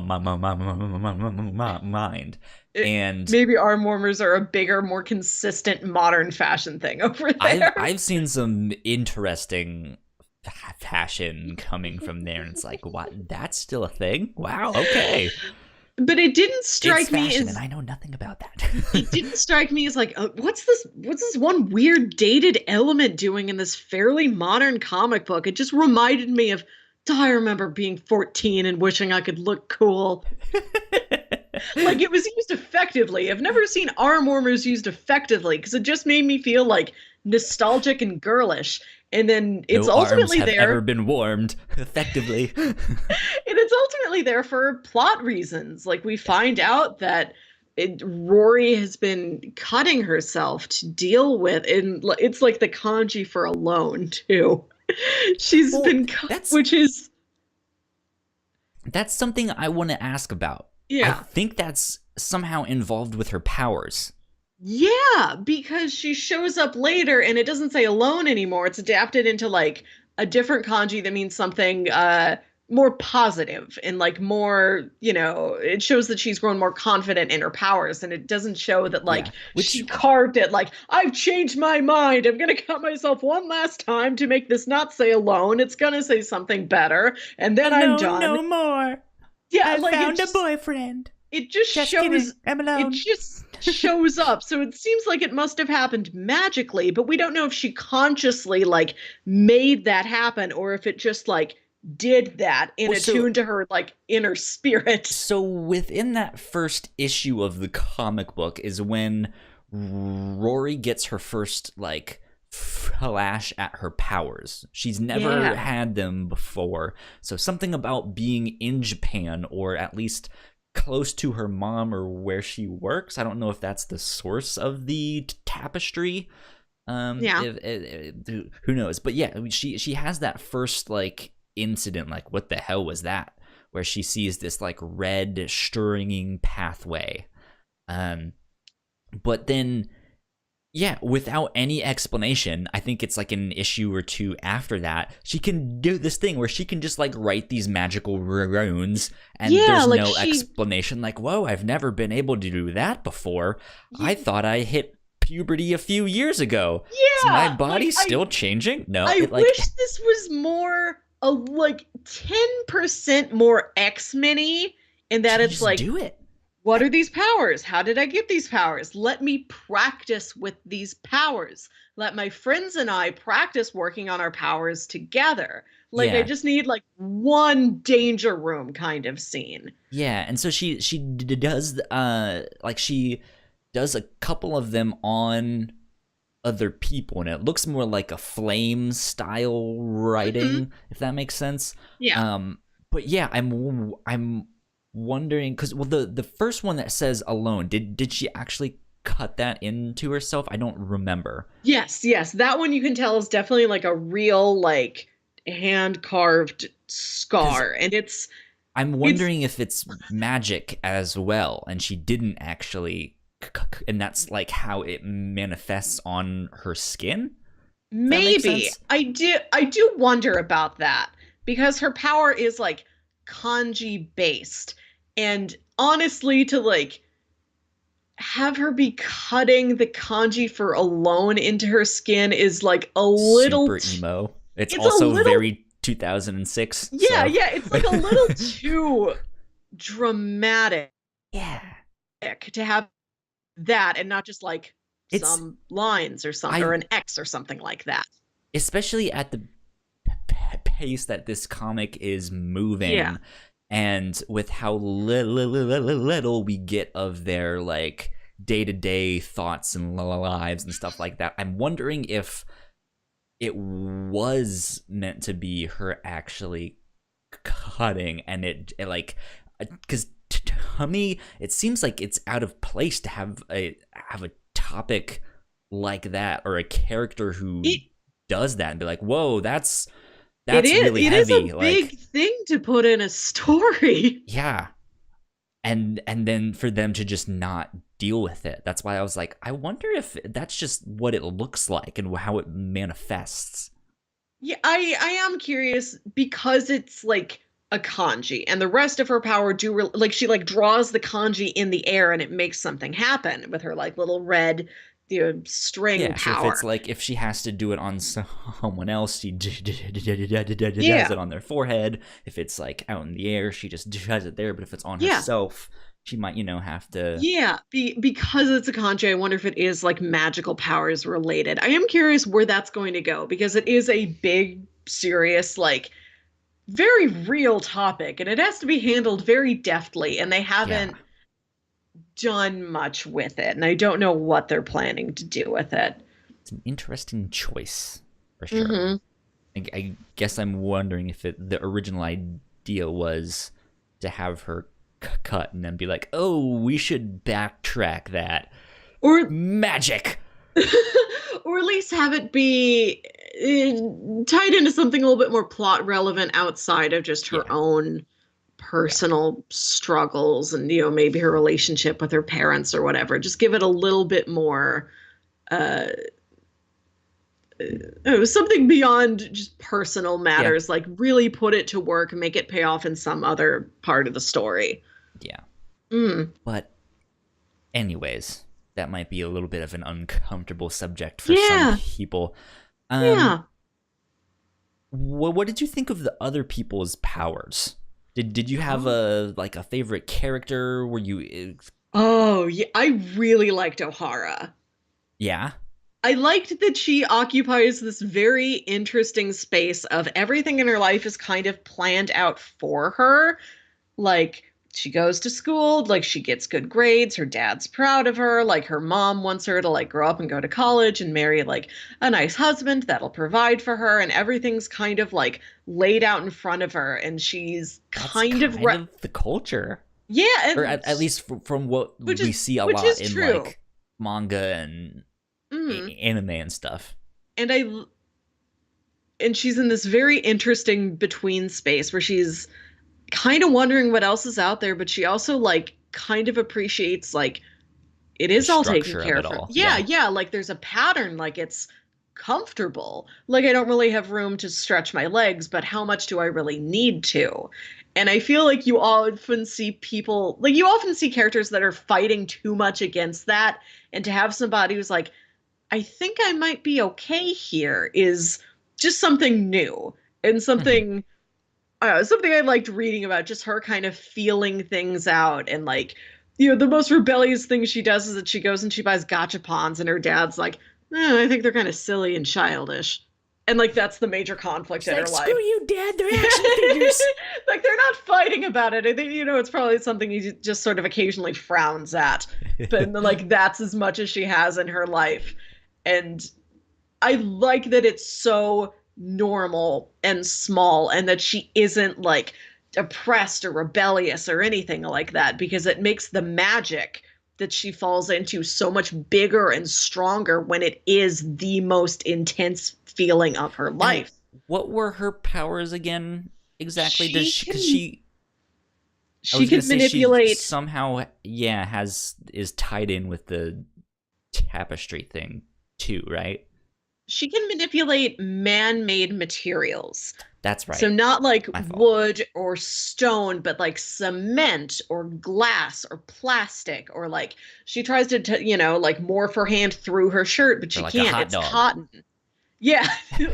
And maybe arm warmers are a bigger, more consistent modern fashion thing over there. I've seen some interesting fashion coming from there, and it's like, what? That's still a thing? Wow, okay. But it didn't strike me as, and I know nothing about that. It didn't strike me as like, what's this one weird dated element doing in this fairly modern comic book? It just reminded me of, I remember being 14 and wishing I could look cool. Like, it was used effectively. I've never seen arm warmers used effectively because it just made me feel like nostalgic and girlish. And then it's ultimately arms have there. Ever been warmed effectively. And it's ultimately there for plot reasons. Like, we find out that Rori has been cutting herself to deal with, and it's like the kanji for alone too. She's been cut, which is, that's something I want to ask about. Yeah. I think that's somehow involved with her powers. Yeah, because she shows up later and it doesn't say alone anymore. It's adapted into like a different kanji that means something more positive and like more, it shows that she's grown more confident in her powers, and it doesn't show that like she carved it like, I've changed my mind. I'm going to cut myself one last time to make this not say alone. It's going to say something better. And then I'm done. No more. Yeah, I found a boyfriend. It just shows. Kidding. I'm alone. It just shows up. So it seems like it must have happened magically, but we don't know if she consciously like made that happen or if it just like did that and attuned to her like inner spirit. So within that first issue of the comic book is when Rori gets her first like flash at her powers. She's never had them before. So something about being in Japan, or at least close to her mom or where she works. I don't know if that's the source of the tapestry. Who knows? But yeah, she has that first like incident, like what the hell was that? Where she sees this like red stringing pathway. But then without any explanation, I think it's like an issue or two after that, she can do this thing where she can just like write these magical runes, and there's like no explanation. Like, whoa, I've never been able to do that before. I thought I hit puberty a few years ago. Is my body still changing? No. I wish this was more like 10% more X-Men-y, and that it's like, do it. What are these powers? How did I get these powers? Let me practice with these powers. Let my friends and I practice working on our powers together. Like, I just need like one danger room kind of scene. Yeah, and so she does she does a couple of them on other people, and it looks more like a flame style writing, if that makes sense. Yeah. But yeah, I'm wondering, because the first one that says alone, did she actually cut that into herself? I don't remember. Yes, that one you can tell is definitely like a real like hand carved scar, and I'm wondering if it's magic as well, and she didn't actually, and that's like how it manifests on her skin. Maybe. I do wonder about that. because her power is like kanji based. And honestly, to like have her be cutting the kanji for alone into her skin is like a little Super emo. It's it's a also little very 2006. yeah, So. yeah, it's like a little too dramatic Yeah. to have that and not just like It's some lines or something or an X or something like that. Especially at the pace that this comic is moving. Yeah. And with how little we get of their like day-to-day thoughts and lives and stuff like that, I'm wondering if it was meant to be her actually cutting, and it like, because to me it seems like it's out of place to have a topic like that, or a character who does that and be like, whoa, that's really heavy. It is a big thing to put in a story. Yeah. And then for them to just not deal with it. That's why I was like, I wonder if that's just what it looks like and how it manifests. Yeah, I am curious because it's like a kanji, and the rest of her power like she like draws the kanji in the air and it makes something happen with her like little red string power. So if it's like, if she has to do it on someone else, she does it on their forehead. If it's like out in the air, she just does it there. But if it's on herself, she might, have to. Yeah, because it's a kanji, I wonder if it is like magical powers related. I am curious where that's going to go, because it is a big, serious, like very real topic, and it has to be handled very deftly, and they haven't done much with it, and I don't know what they're planning to do with it. It's an interesting choice, for sure. I guess I'm wondering if the original idea was to have her cut and then be like, oh, we should backtrack that. Or magic! Or at least have it be tied into something a little bit more plot relevant outside of just her own personal struggles and maybe her relationship with her parents or whatever. Just give it a little bit more something beyond just personal matters, like really put it to work and make it pay off in some other part of the story. But anyways, that might be a little bit of an uncomfortable subject for some people. What did you think of the other people's powers? Did you have a favorite character? Were you? Oh yeah, I really liked Ohhara. Yeah. I liked that she occupies this very interesting space of everything in her life is kind of planned out for her. Like, she goes to school, like she gets good grades, her dad's proud of her, like her mom wants her to like grow up and go to college and marry like a nice husband that'll provide for her, and everything's kind of like laid out in front of her, and she's kind of the culture. Yeah, or at least from what we see a lot in like manga and anime and stuff. And she's in this very interesting between space where she's kind of wondering what else is out there, but she also like kind of appreciates like it is all taken care of. Yeah, like there's a pattern, like it's comfortable. Like I don't really have room to stretch my legs, but how much do I really need to? And I feel like you often see characters that are fighting too much against that, and to have somebody who's like, I think I might be okay here, is just something new and something something I liked reading about, just her kind of feeling things out. And like, the most rebellious thing she does is that she goes and she buys gachapons, and her dad's like, I think they're kind of silly and childish. And like, that's the major conflict in her life. Screw you, Dad, they're action figures. Like, they're not fighting about it. I think, it's probably something he just sort of occasionally frowns at. But like, that's as much as she has in her life. And I like that it's so normal and small, and that she isn't like oppressed or rebellious or anything like that, because it makes the magic that she falls into so much bigger and stronger when it is the most intense feeling of her life. And what were her powers again exactly? She can manipulate. She somehow is tied in with the tapestry thing too, right? She can manipulate man-made materials. That's So right. not like My fault. wood or stone, but like cement or glass or plastic, or like she tries to, like morph her hand through her shirt, but Or she like a can't. hot It's dog. cotton. Yeah,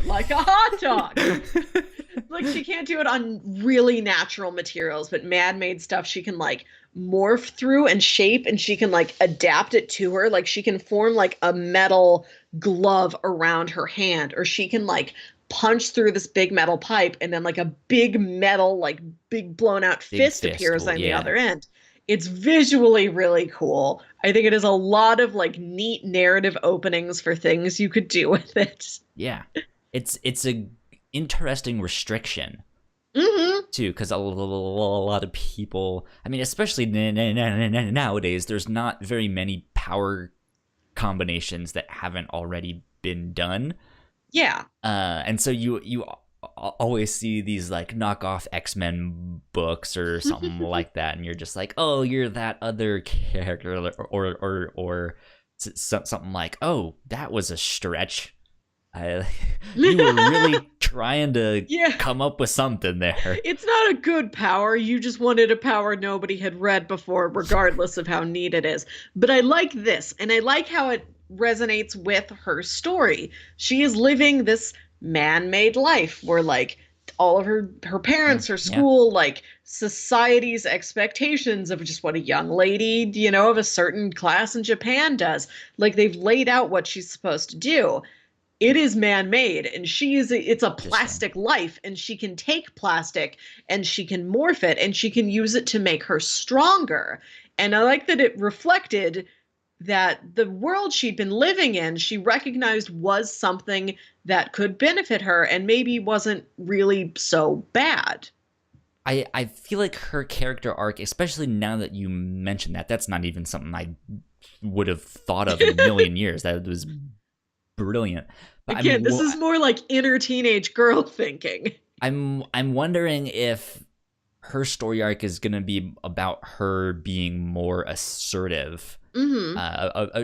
like a hot dog. Like she can't do it on really natural materials, but man-made stuff she can like morph through and shape, and she can like adapt it to her. Like she can form like a metal glove around her hand, or she can like punch through this big metal pipe and then like a big metal, like big blown out Big fist fist appears tool. on the Yeah. other end. It's visually really cool. I think it has a lot of like neat narrative openings for things you could do with it. Yeah. It's a interesting restriction Hmm. too, because a lot of people, I mean, especially nowadays, there's not very many power combinations that haven't already been done. Yeah. And so you always see these like knockoff X-Men books or something like that, and you're just like, oh, you're that other character, or something like, oh, that was a stretch. You were really trying to Yeah. come up with something there. It's not a good power. You just wanted a power nobody had read before, regardless of how neat it is. But I like this, and I like how it resonates with her story. She is living this man-made life where like all of her parents, her Yeah, school, like society's expectations of just what a young lady, of a certain class in Japan does. Like they've laid out what she's supposed to do. It is man-made, and it's a interesting. plastic life, and she can take plastic and she can morph it and she can use it to make her stronger. And I like that it reflected that the world she'd been living in, she recognized was something that could benefit her and maybe wasn't really so bad. I feel like her character arc, especially now that you mentioned that, that's not even something I would have thought of in a million years. That was brilliant. But Again, this is more like inner teenage girl thinking. I'm wondering if her story arc is gonna be about her being more assertive. Hmm.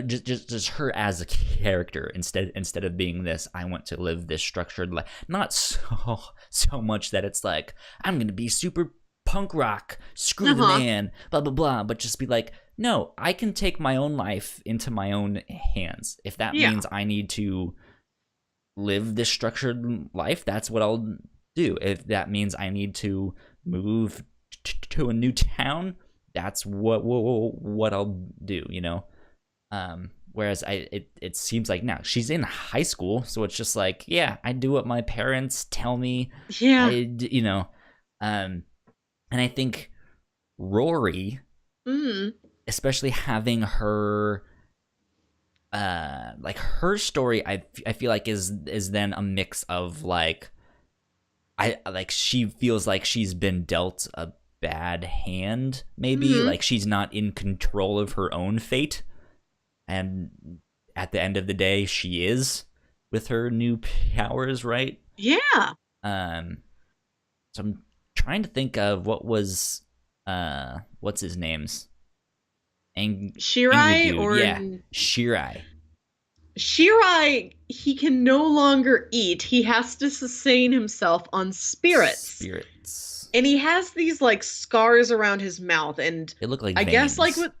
Just her as a character instead of being this, I want to live this structured life. Not so much that it's like I'm gonna be super punk rock, screw the man, blah blah blah, but just be like, no, I can take my own life into my own hands. If that means I need to live this structured life, that's what I'll do. If that means I need to move to a new town, that's what I'll do, whereas it seems like now she's in high school, so it's just like, yeah, I do what my parents tell me. Yeah. And I think Rory, especially having her like her story, I feel like is then a mix of like, she feels like she's been dealt a bad hand, maybe. Like she's not in control of her own fate, and at the end of the day she is, with her new powers, right? Yeah. So I'm trying to think of what was what's his name's Shirai, or yeah, Shirai. Shirai, he can no longer eat. He has to sustain himself on spirits. And he has these like scars around his mouth, and It looked like I veins. guess like what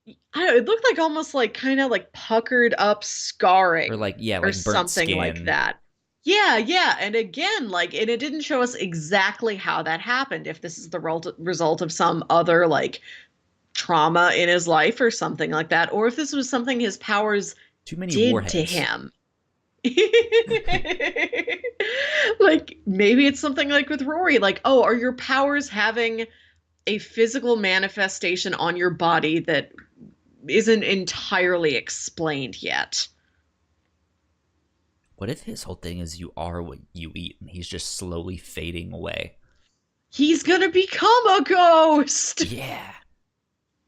I don't know, it looked like almost like kind of like puckered up scarring, or like, yeah, or like burnt something skin. like that. Yeah, yeah. And again, like, and it didn't show us exactly how that happened. If this is the result of some other like trauma in his life or something like that, or if this was something his powers Too many did warheads to him. Like maybe it's something like with Rory, like, oh, are your powers having a physical manifestation on your body that isn't entirely explained yet? What if his whole thing is you are what you eat, and he's just slowly fading away? He's gonna become a ghost. Yeah.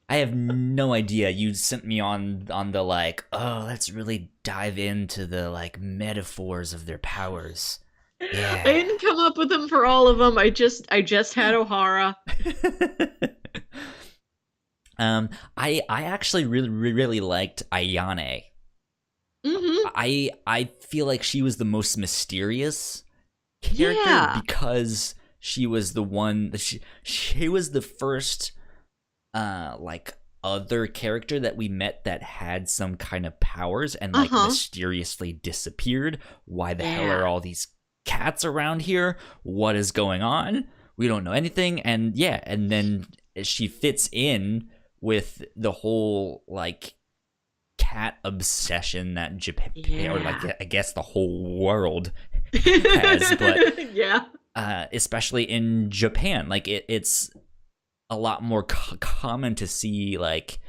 I have no idea. You sent me on the like, oh, let's really dive into the like metaphors of their powers. Yeah. I didn't come up with them for all of them. I just had Ohhara. I actually really liked Ayane. I feel like she was the most mysterious character because she was the one that she was the first like other character that we met that had some kind of powers and like mysteriously disappeared. Why the hell are all these cats around here? What is going on? We don't know anything. And and then she fits in with the whole like cat obsession that Japan or like I guess the whole world has, but especially in Japan, like it's a lot more common to see like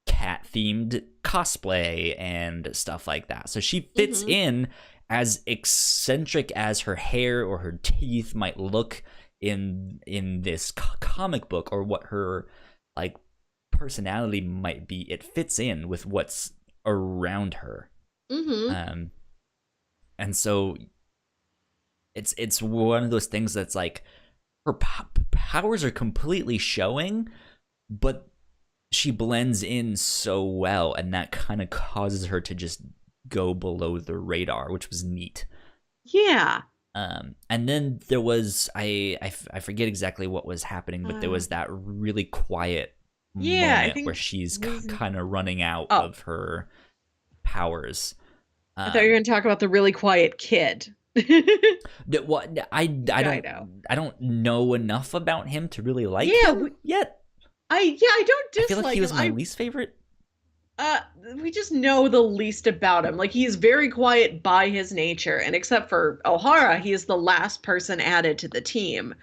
cat themed cosplay and stuff like that. So she fits in, as eccentric as her hair or her teeth might look in this comic book, or what her like personality might be. It fits in with what's around her. And so it's one of those things that's like her powers are completely showing, but she blends in so well, and that kind of causes her to just go below the radar, which was neat. And then there was I forget exactly what was happening, but there was that really quiet moment where she's kind of running out of her powers. I thought you were going to talk about the really quiet kid. What I don't know enough about him to really like him yet. I don't dislike him. I feel like he was my least favorite. We just know the least about him. Like, he's very quiet by his nature, and except for Ohhara, he is the last person added to the team.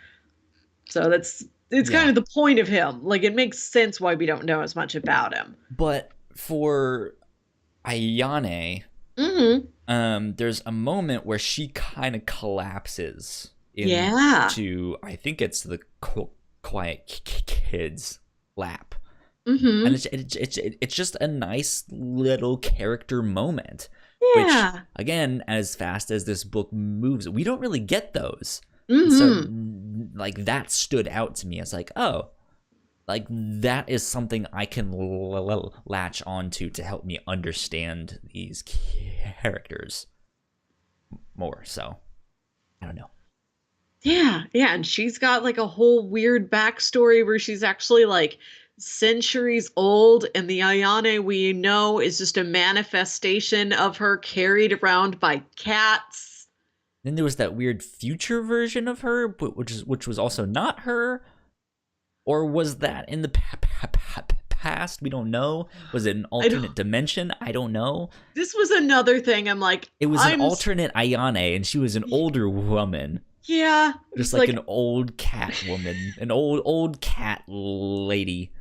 So it's kind of the point of him. Like, it makes sense why we don't know as much about him. But for Ayane, there's a moment where she kind of collapses into, I think it's the quiet kid's lap. And it's just a nice little character moment. Which, again, as fast as this book moves, we don't really get those. So, like, that stood out to me. It's like, oh, like, that is something I can latch onto to help me understand these characters more. So, I don't know. Yeah, and she's got, like, a whole weird backstory where she's actually, like, centuries old, and the Ayane we know is just a manifestation of her carried around by cats. Then there was that weird future version of her, which was also not her. Or was that in the past? We don't know. Was it an alternate dimension? I don't know. This was another thing. I'm like, it was an alternate Ayane, and she was an older woman. Yeah, just like an old cat woman, an old cat lady.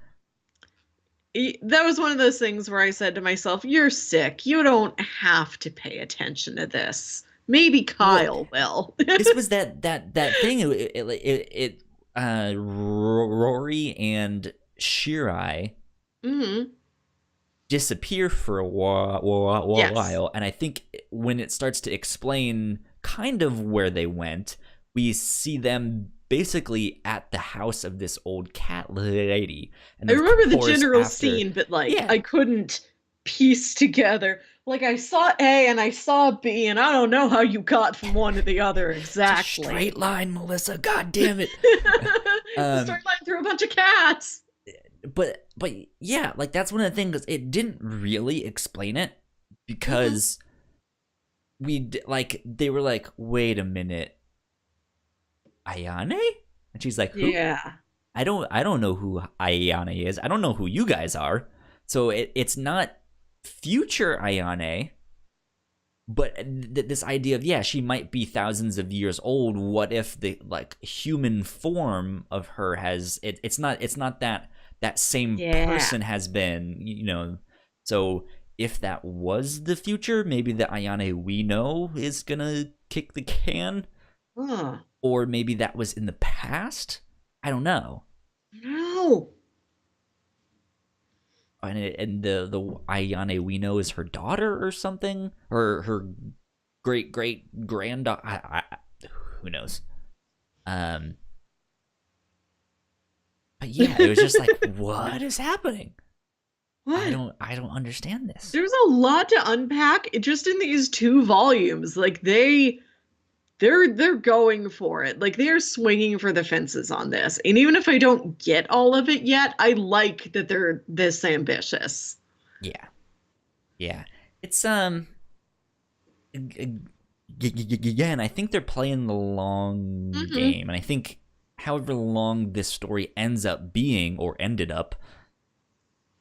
That was one of those things where I said to myself, "You're sick. You don't have to pay attention to this. Maybe Kyle will." This was that thing. Rory and Shirai disappear for a while, and I think when it starts to explain kind of where they went, we see them basically at the house of this old cat lady. And I remember the general scene, but I couldn't piece together. Like, I saw A and I saw B, and I don't know how you got from one to the other exactly. It's a straight line, Melissa. God damn it. Straight line through a bunch of cats. But yeah, like, that's one of the things. It didn't really explain it because they were like, wait a minute, Ayane? And she's like, who? Yeah. I don't know who Ayane is. I don't know who you guys are. So it's not future Ayane, but this idea of, she might be thousands of years old. What if the human form of her has it's not that same person has been, so if that was the future, maybe the Ayane we know is gonna kick the can. Or maybe that was in the past. I don't know. No. And the Ayane we know is her daughter or something, or her great granddaughter. Who knows? But yeah, it was just like, what is happening? What? I don't understand this. There's a lot to unpack just in these 2 volumes. Like they're going for it. Like they're swinging for the fences on this. And even if I don't get all of it yet, I like that they're this ambitious. Yeah. Yeah. It's again, I think they're playing the long game, and I think however long this story ends up being or ended up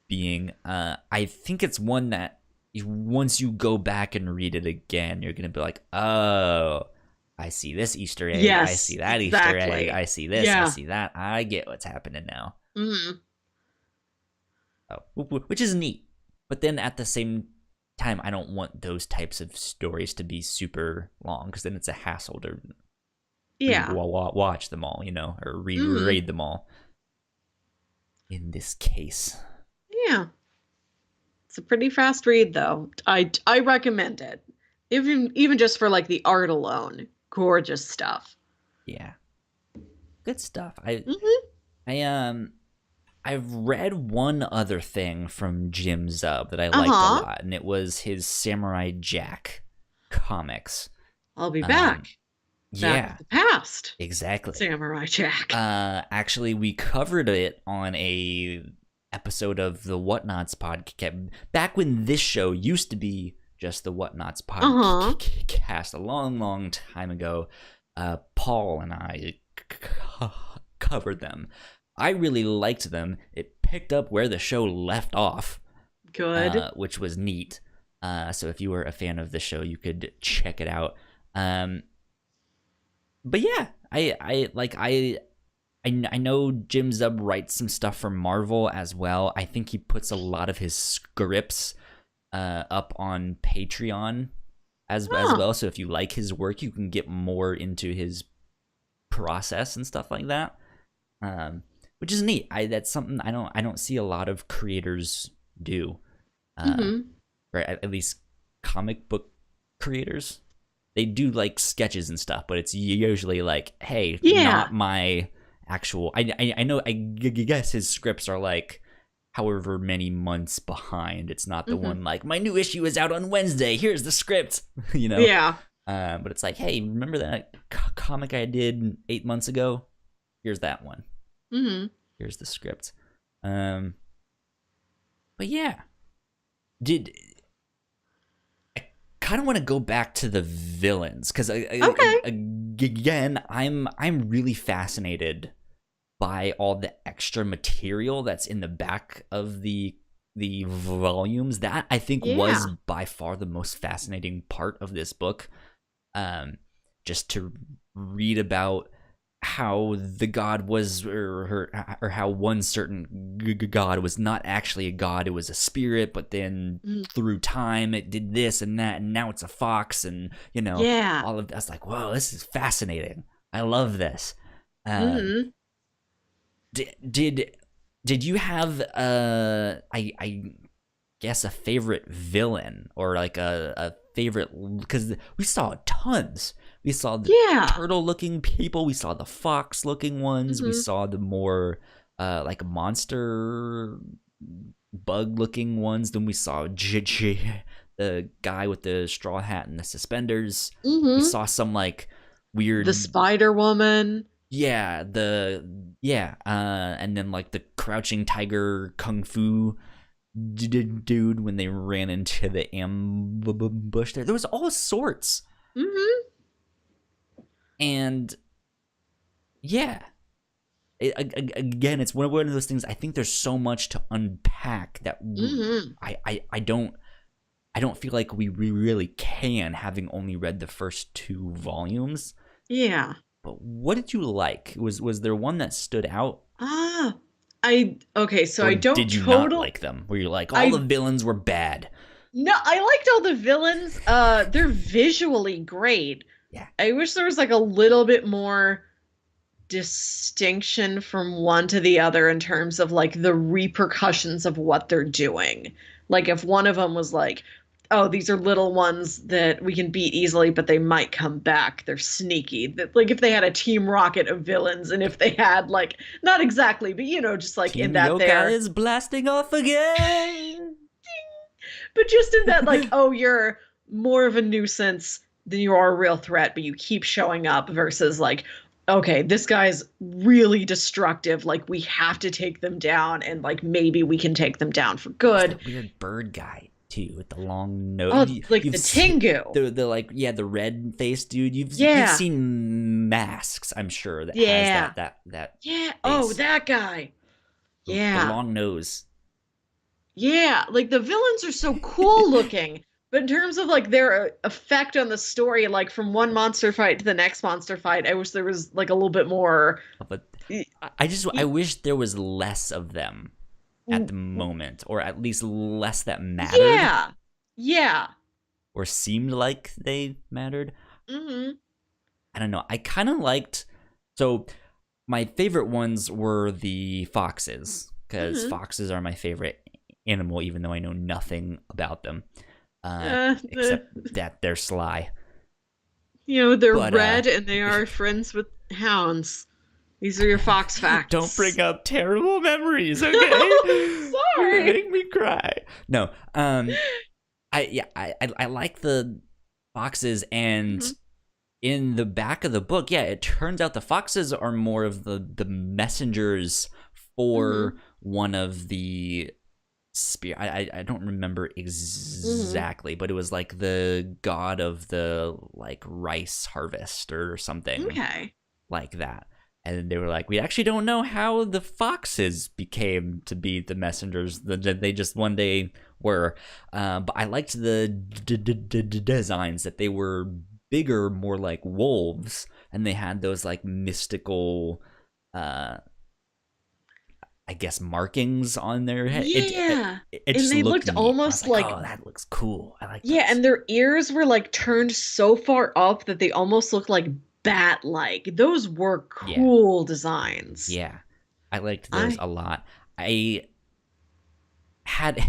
being, I think it's one that once you go back and read it again, you're gonna be like, oh, I see this Easter egg. Yes, I see that exactly. Easter egg. I see this. Yeah. I see that. I get what's happening now. Mm-hmm. Oh, which is neat. But then at the same time, I don't want those types of stories to be super long, because then it's a hassle to watch them all, you know, or read them all. In this case. Yeah. It's a pretty fast read, though. I recommend it. Even just for like the art alone. Gorgeous stuff. Yeah. Good stuff. I've read one other thing from Jim Zub that I liked a lot, and it was his Samurai Jack comics. I'll be back. Yeah. The past. Exactly. Samurai Jack. Actually, we covered it on a episode of the Whatnauts podcast back when this show used to be just the Whatnauts podcast a long, long time ago. Paul and I covered them. I really liked them. It picked up where the show left off. Good. Which was neat. So if you were a fan of the show, you could check it out. But yeah, I know Jim Zub writes some stuff for Marvel as well. I think he puts a lot of his scripts up on Patreon as well. So if you like his work, you can get more into his process and stuff like that. Which is neat. That's something I don't see a lot of creators do. Right, at least comic book creators. They do like sketches and stuff, but it's usually like, hey, not my actual. I know. I guess his scripts are like however many months behind. It's not the one like, my new issue is out on Wednesday. Here's the script. You know. Yeah. But it's like, hey, remember that comic I did 8 months ago? Here's that one. Here's the script. But yeah, I kind of want to go back to the villains, because again, I'm really fascinated by all the extra material that's in the back of the volumes. That I think was by far the most fascinating part of this book. Just to read about how the god was, or how one certain god was not actually a god, it was a spirit, but then through time it did this and that, and now it's a fox, and you know, all of that's like, whoa, this is fascinating. I love this. Did you have I guess a favorite villain, or like a favorite, because we saw tons. We saw the turtle-looking people. We saw the fox-looking ones. We saw the more like monster bug-looking ones. Then we saw the guy with the straw hat and the suspenders. We saw some like weird, the Spider Woman. And then like the crouching tiger kung fu dude when they ran into the ambush there. There was all sorts. And yeah, again, it's one of those things. I think there's so much to unpack that I don't feel like we really can, having only read the first 2 volumes. Yeah. But what did you like? Was there one that stood out? So or I don't. Did you not like them? Were you like, all the villains were bad? No, I liked all the villains. They're visually great. Yeah. I wish there was like a little bit more distinction from one to the other in terms of like the repercussions of what they're doing. Like if one of them was like, oh, these are little ones that we can beat easily, but they might come back. They're sneaky. Like if they had a Team Rocket of villains, and if they had like, not exactly, but you know, just like Team in that Yokai is blasting off again. but just in that, like, oh, you're more of a nuisance than you are a real threat, but you keep showing up versus like, okay, this guy's really destructive. Like, we have to take them down, and like maybe we can take them down for good. That weird bird guy too with the long nose. Oh, like the Tengu. The like, yeah, the red faced dude. You've seen Masks, I'm sure, that has that yeah. face. Oh, that guy. Yeah. The long nose. Yeah, like the villains are so cool looking, but in terms of like their effect on the story, like from one monster fight to the next monster fight, I wish there was like a little bit more. But I wish there was less of them at the moment, or at least less that mattered. Yeah, yeah. Or seemed like they mattered. Mm-hmm. I don't know. I kind of liked. So my favorite ones were the foxes, because foxes are my favorite animal, even though I know nothing about them, except that they're sly. You know, they're red and they are friends with hounds. These are your fox facts. Don't bring up terrible memories, okay? Sorry. You make me cry. No, I like the foxes, and in the back of the book, it turns out the foxes are more of the messengers for one of the I don't remember exactly, but it was like the god of the like rice harvest or something like that. And they were like, we actually don't know how the foxes became to be the messengers. They just one day were. But I liked the designs, that they were bigger, more like wolves, and they had those like mystical I guess markings on their head. Yeah, it and just they looked looked neat. almost like, oh, that looks cool. I like. Yeah, and their ears were like turned so far up that they almost looked like bat-like. Those were cool designs. Yeah, I liked those a lot. I had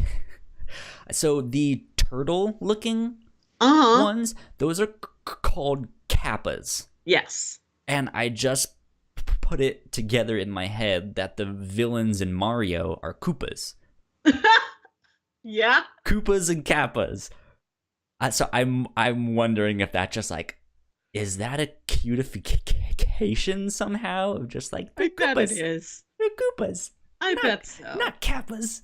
so the turtle-looking ones. Those are called kappas. Yes, and I just put it together in my head that the villains in Mario are Koopas. Yeah, Koopas and Kappas. So I'm wondering if that just like, is that a cutification somehow of just like, I bet it is. They're Koopas. I bet so. Not Kappas.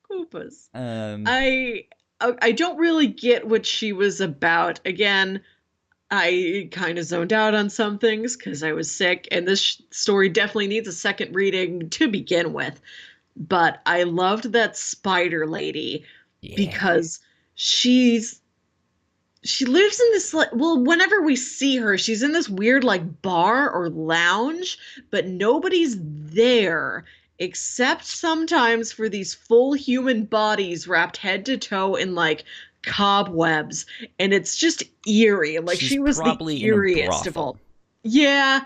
Koopas. I don't really get what she was about. Again, I kind of zoned out on some things because I was sick, and this story definitely needs a second reading to begin with. But I loved that spider lady because she lives in this, like, well, whenever we see her, she's in this weird like bar or lounge, but nobody's there except sometimes for these full human bodies wrapped head to toe in like cobwebs, and it's just eerie. Like, she was the eeriest of all. Yeah,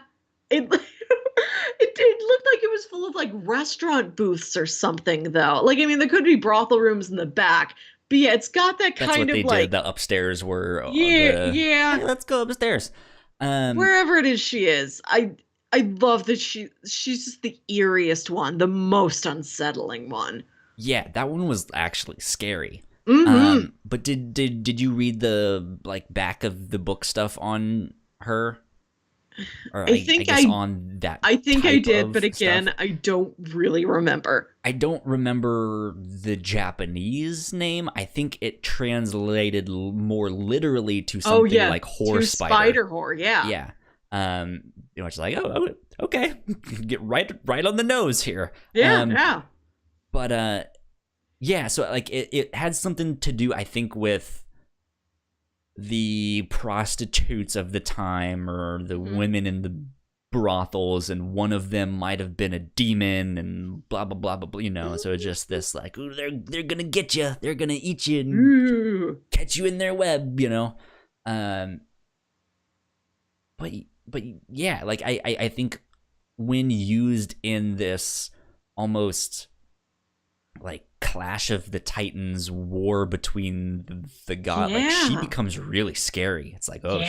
it it looked like it was full of like restaurant booths or something, though. Like, I mean, there could be brothel rooms in the back, but yeah, it's got that That's kind what of they like did. The upstairs were yeah. Hey, let's go upstairs. Wherever it is she is, I love that she's just the eeriest one, the most unsettling one. Yeah, that one was actually scary. Mm-hmm. But did you read the like back of the book stuff on her? Or I guess on that. I think I did, but again, stuff. I don't really remember. I don't remember the Japanese name. I think it translated more literally to something like horse spider whore. Yeah. Yeah. You know, it's like, oh, okay, get right on the nose here. Yeah. But yeah. So like it had something to do, I think, with the prostitutes of the time, or the women in the brothels, and one of them might have been a demon, and blah blah blah blah, blah, you know. So it's just this like, ooh, they're gonna get you, they're gonna eat you and catch you in their web, you know. But yeah, like I think when used in this almost like Clash of the Titans war between the god, like, she becomes really scary. It's like, oh,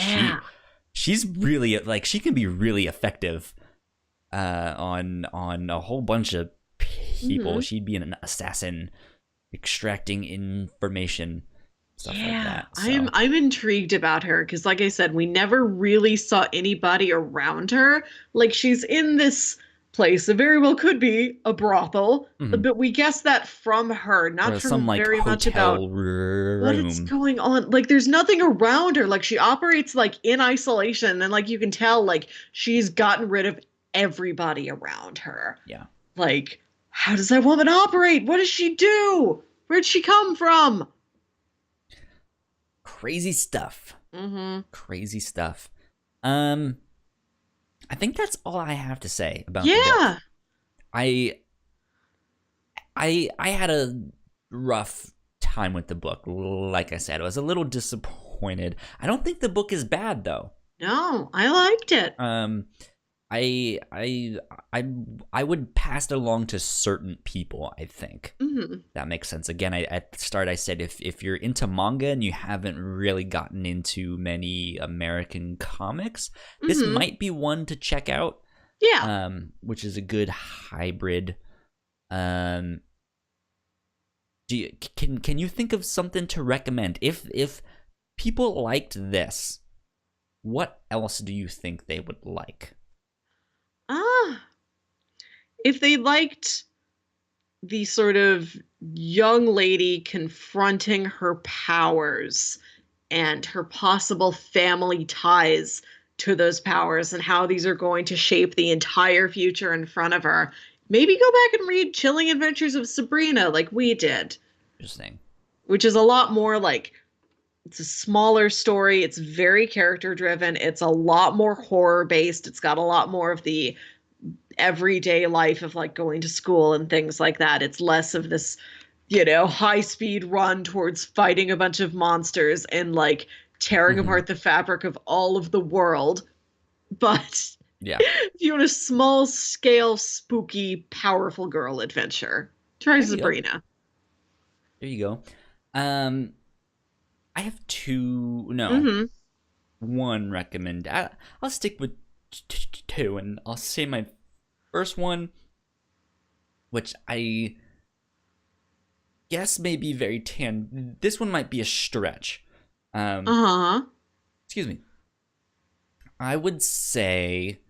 she's really like, she can be really effective on a whole bunch of people. She'd be an assassin extracting information, stuff like that. I'm intrigued about her because, like I said, we never really saw anybody around her. Like, she's in this place that very well could be a brothel, but we guess that from her, not or from some like very much about hotel what is room. going on. Like, there's nothing around her. Like, she operates like in isolation, and like you can tell, like she's gotten rid of everybody around her. Yeah. Like, how does that woman operate? What does she do? Where'd she come from? Crazy stuff. Mm-hmm. Crazy stuff. I think that's all I have to say about the book. I had a rough time with the book. Like I said, I was a little disappointed. I don't think the book is bad though. No, I liked it. I would pass it along to certain people, I think. Mm-hmm. That makes sense. Again, at the start I said if you're into manga and you haven't really gotten into many American comics, this might be one to check out. Yeah. Which is a good hybrid. Can you think of something to recommend? If people liked this, what else do you think they would like? If they liked the sort of young lady confronting her powers and her possible family ties to those powers and how these are going to shape the entire future in front of her, maybe go back and read Chilling Adventures of Sabrina like we did. Interesting. Which is a lot more like, it's a smaller story. It's very character driven. It's a lot more horror based. It's got a lot more of the everyday life of like going to school and things like that. It's less of this, high speed run towards fighting a bunch of monsters and like tearing apart the fabric of all of the world. But yeah, if you want a small scale, spooky, powerful girl adventure, try Sabrina. There you go. I have one recommend. I'll stick with two, and I'll say my first one, which I guess may be very tan. This one might be a stretch. Excuse me. I would say,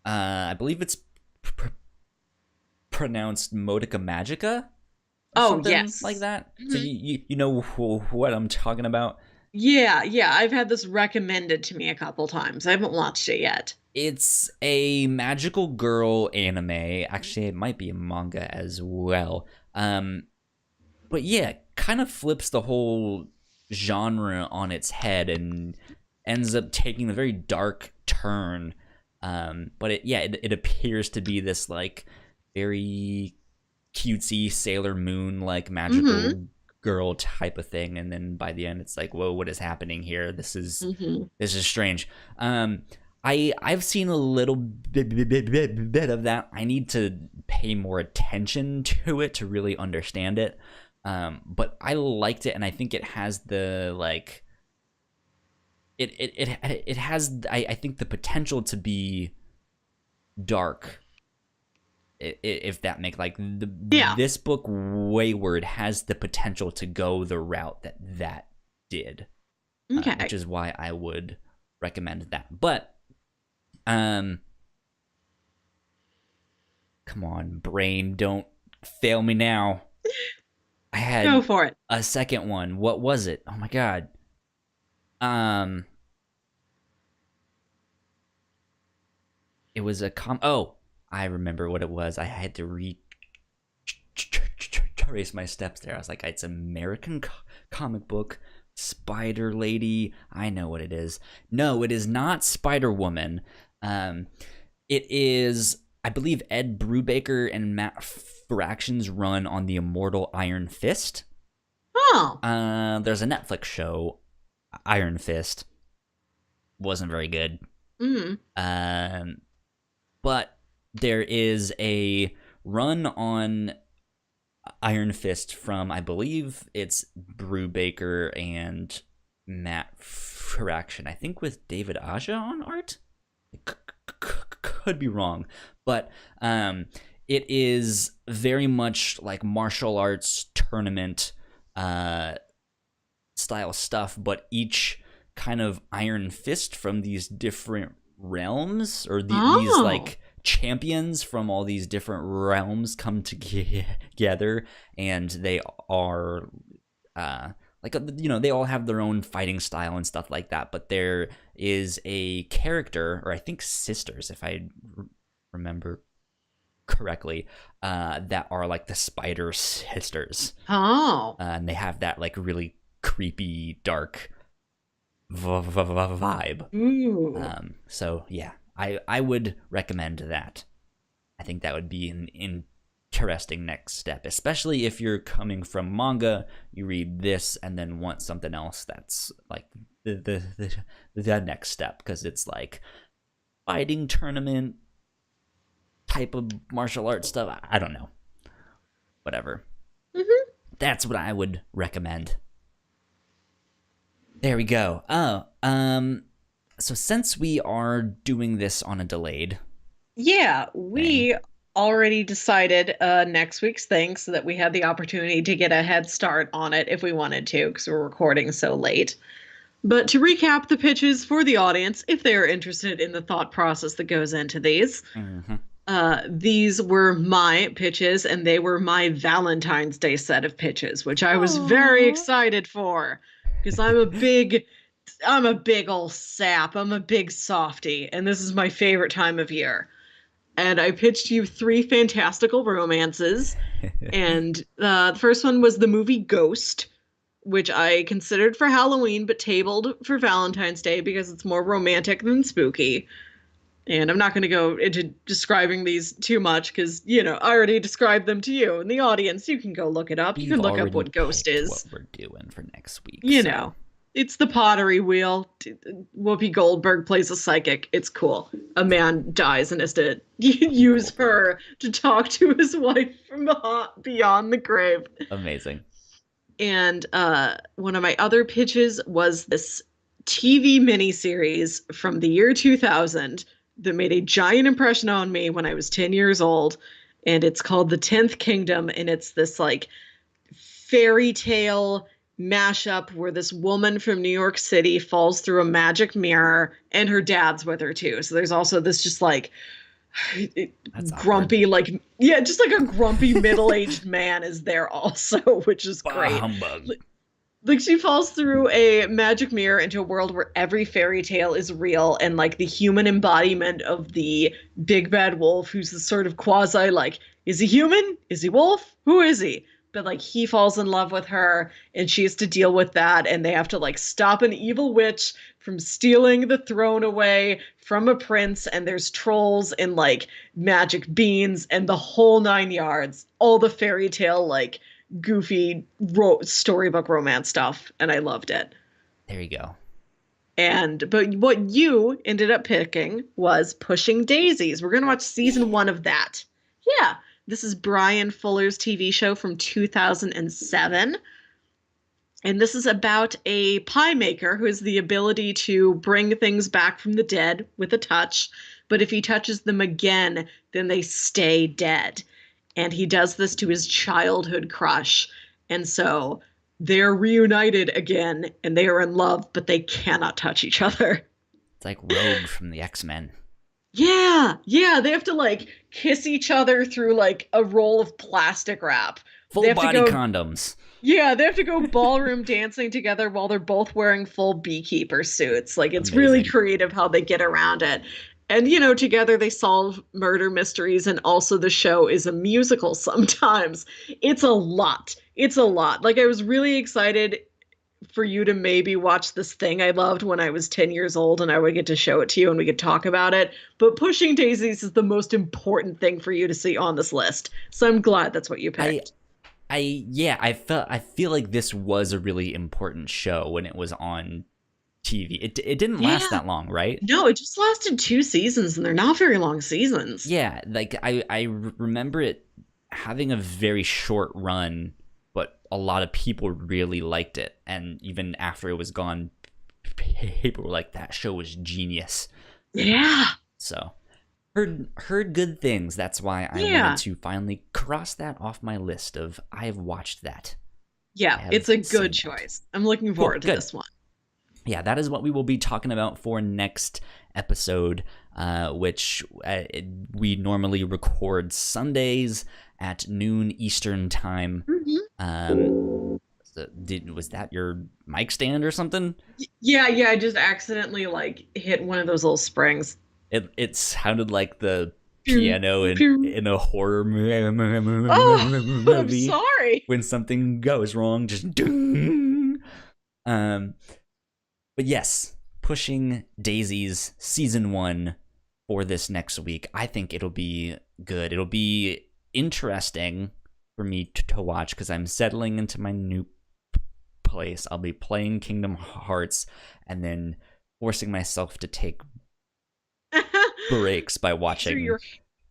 I believe it's pronounced Modica Magica. Something yes, like that. So you know what I'm talking about? Yeah, I've had this recommended to me a couple times. I haven't watched it yet. It's a magical girl anime. Actually, it might be a manga as well. But yeah, kind of flips the whole genre on its head and ends up taking a very dark turn. But it appears to be this like very cutesy Sailor Moon like magical girl type of thing, and then by the end it's like, whoa, what is happening here? This is strange. I've seen a little bit of that. I need to pay more attention to it to really understand it. But I liked it, and I think it has the like it has I think the potential to be dark, if that makes like this book Wayward has the potential to go the route that did, which is why I would recommend that. But come on, brain, don't fail me now. I had go for it. A second one. What was it? Oh my god. It was a I remember what it was. I had to retrace my steps there. I was like, it's American comic book, Spider Lady. I know what it is. No, it is not Spider Woman. It is, I believe, Ed Brubaker and Matt Fraction's run on the immortal Iron Fist. Oh. There's a Netflix show, Iron Fist. Wasn't very good. But there is a run on Iron Fist from, I believe it's Brubaker and Matt Fraction. I think with David Aja on art. Could be wrong, but it is very much like martial arts tournament style stuff, but each kind of iron fist from these different realms, or these like champions from all these different realms come together, and they are like, you know, they all have their own fighting style and stuff like that, but there is a character, or I think sisters, if I remember correctly, that are like the Spider Sisters. And they have that like really creepy, dark vibe. So yeah, I would recommend that. I think that would be an interesting next step, especially if you're coming from manga, you read this and then want something else that's like the next step, because it's like fighting tournament type of martial arts stuff. I don't know, whatever. That's what I would recommend. There we go. So since we are doing this on a delayed, we already decided next week's thing, so that we had the opportunity to get a head start on it if we wanted to, because we're recording so late. But to recap the pitches for the audience, if they are interested in the thought process that goes into these, these were my pitches, and they were my Valentine's Day set of pitches, which I was very excited for, because I'm a big old sap. I'm a big softie, and this is my favorite time of year. And I pitched you 3 fantastical romances. And the first one was the movie Ghost, which I considered for Halloween, but tabled for Valentine's Day because it's more romantic than spooky. And I'm not going to go into describing these too much because, you know, I already described them to you and the audience. You can go look it up. You can look up what Ghost is. What we're doing for next week. You know. It's the pottery wheel. Whoopi Goldberg plays a psychic. It's cool. A man dies and has to use her to talk to his wife from beyond the grave. Amazing. And one of my other pitches was this TV miniseries from the year 2000 that made a giant impression on me when I was 10 years old. And it's called The 10th Kingdom. And it's this like fairy tale mashup where this woman from New York City falls through a magic mirror, and her dad's with her too. So there's also this just like grumpy, like, yeah, just like a grumpy middle-aged man is there also, which is great. Humbug. Like she falls through a magic mirror into a world where every fairy tale is real, and like the human embodiment of the big bad wolf, who's the sort of quasi like, is he human? Is he wolf? Who is he? But like he falls in love with her, and she has to deal with that, and they have to like stop an evil witch from stealing the throne away from a prince, and there's trolls and like magic beans and the whole 9 yards, all the fairy tale like goofy storybook romance stuff, and I loved it. There you go. But what you ended up picking was Pushing Daisies. We're gonna watch season 1 of that. Yeah. This is Brian Fuller's TV show from 2007. And this is about a pie maker who has the ability to bring things back from the dead with a touch. But if he touches them again, then they stay dead. And he does this to his childhood crush. And so they're reunited again, and they are in love, but they cannot touch each other. It's like Rogue from the X-Men. Yeah, they have to like kiss each other through like a roll of plastic wrap. Full body condoms. Yeah, they have to go ballroom dancing together while they're both wearing full beekeeper suits. Like it's really creative how they get around it. And you know, together they solve murder mysteries, and also the show is a musical sometimes. It's a lot. Like I was really excited for you to maybe watch this thing I loved when I was 10 years old, and I would get to show it to you and we could talk about it. But Pushing Daisies is the most important thing for you to see on this list. So I'm glad that's what you picked. I feel like this was a really important show when it was on TV. It didn't last that long, right? No, it just lasted 2 seasons, and they're not very long seasons. Yeah, like I remember it having a very short run, but a lot of people really liked it, and even after it was gone, people were like, that show was genius. Yeah. So Heard good things. That's why I wanted to finally cross that off my list of I've watched that. Yeah, it's a good choice. I'm looking forward to this one. Yeah, that is what we will be talking about for next episode, which we normally record Sundays at noon Eastern time. Was that your mic stand or something? Yeah, I just accidentally hit one of those little springs. It sounded like the piano in a horror movie. I'm sorry. When something goes wrong, just ding. But yes, Pushing Daisies season 1 for this next week. I think it'll be good. It'll be interesting for me to watch because I'm settling into my new place. I'll be playing Kingdom Hearts and then forcing myself to take breaks by watching.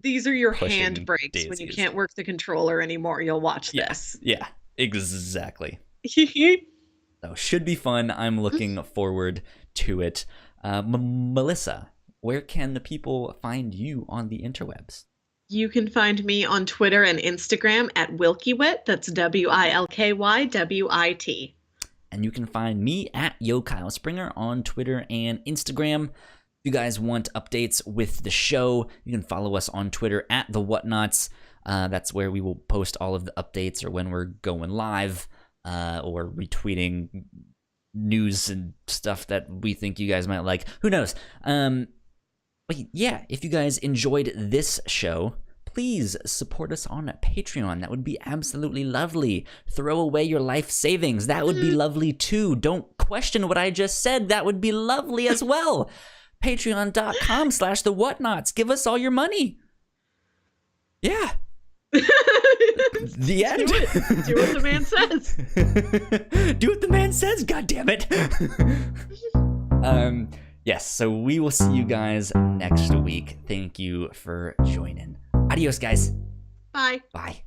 These are your hand breaks Daisies. When you can't work the controller anymore. You'll watch this. Yeah, exactly. So should be fun. I'm looking forward to it. Melissa, where can the people find you on the interwebs? You can find me on Twitter and Instagram at Wilkywit. That's WILKYWIT. And you can find me at Yo Kyle Springer on Twitter and Instagram. If you guys want updates with the show, you can follow us on Twitter at the Whatnauts. That's where we will post all of the updates or when we're going live. Or retweeting news and stuff that we think you guys might like. Who knows? But yeah, if you guys enjoyed this show, please support us on Patreon. That would be absolutely lovely. Throw away your life savings. That would be lovely too. Don't question what I just said. That would be lovely as well. Patreon.com/the Whatnauts. Give us all your money. Yeah. The end. Do what the man says. Do what the man says, God damn it. Yes, so we will see you guys next week. Thank you for joining. Adios, guys. Bye. Bye.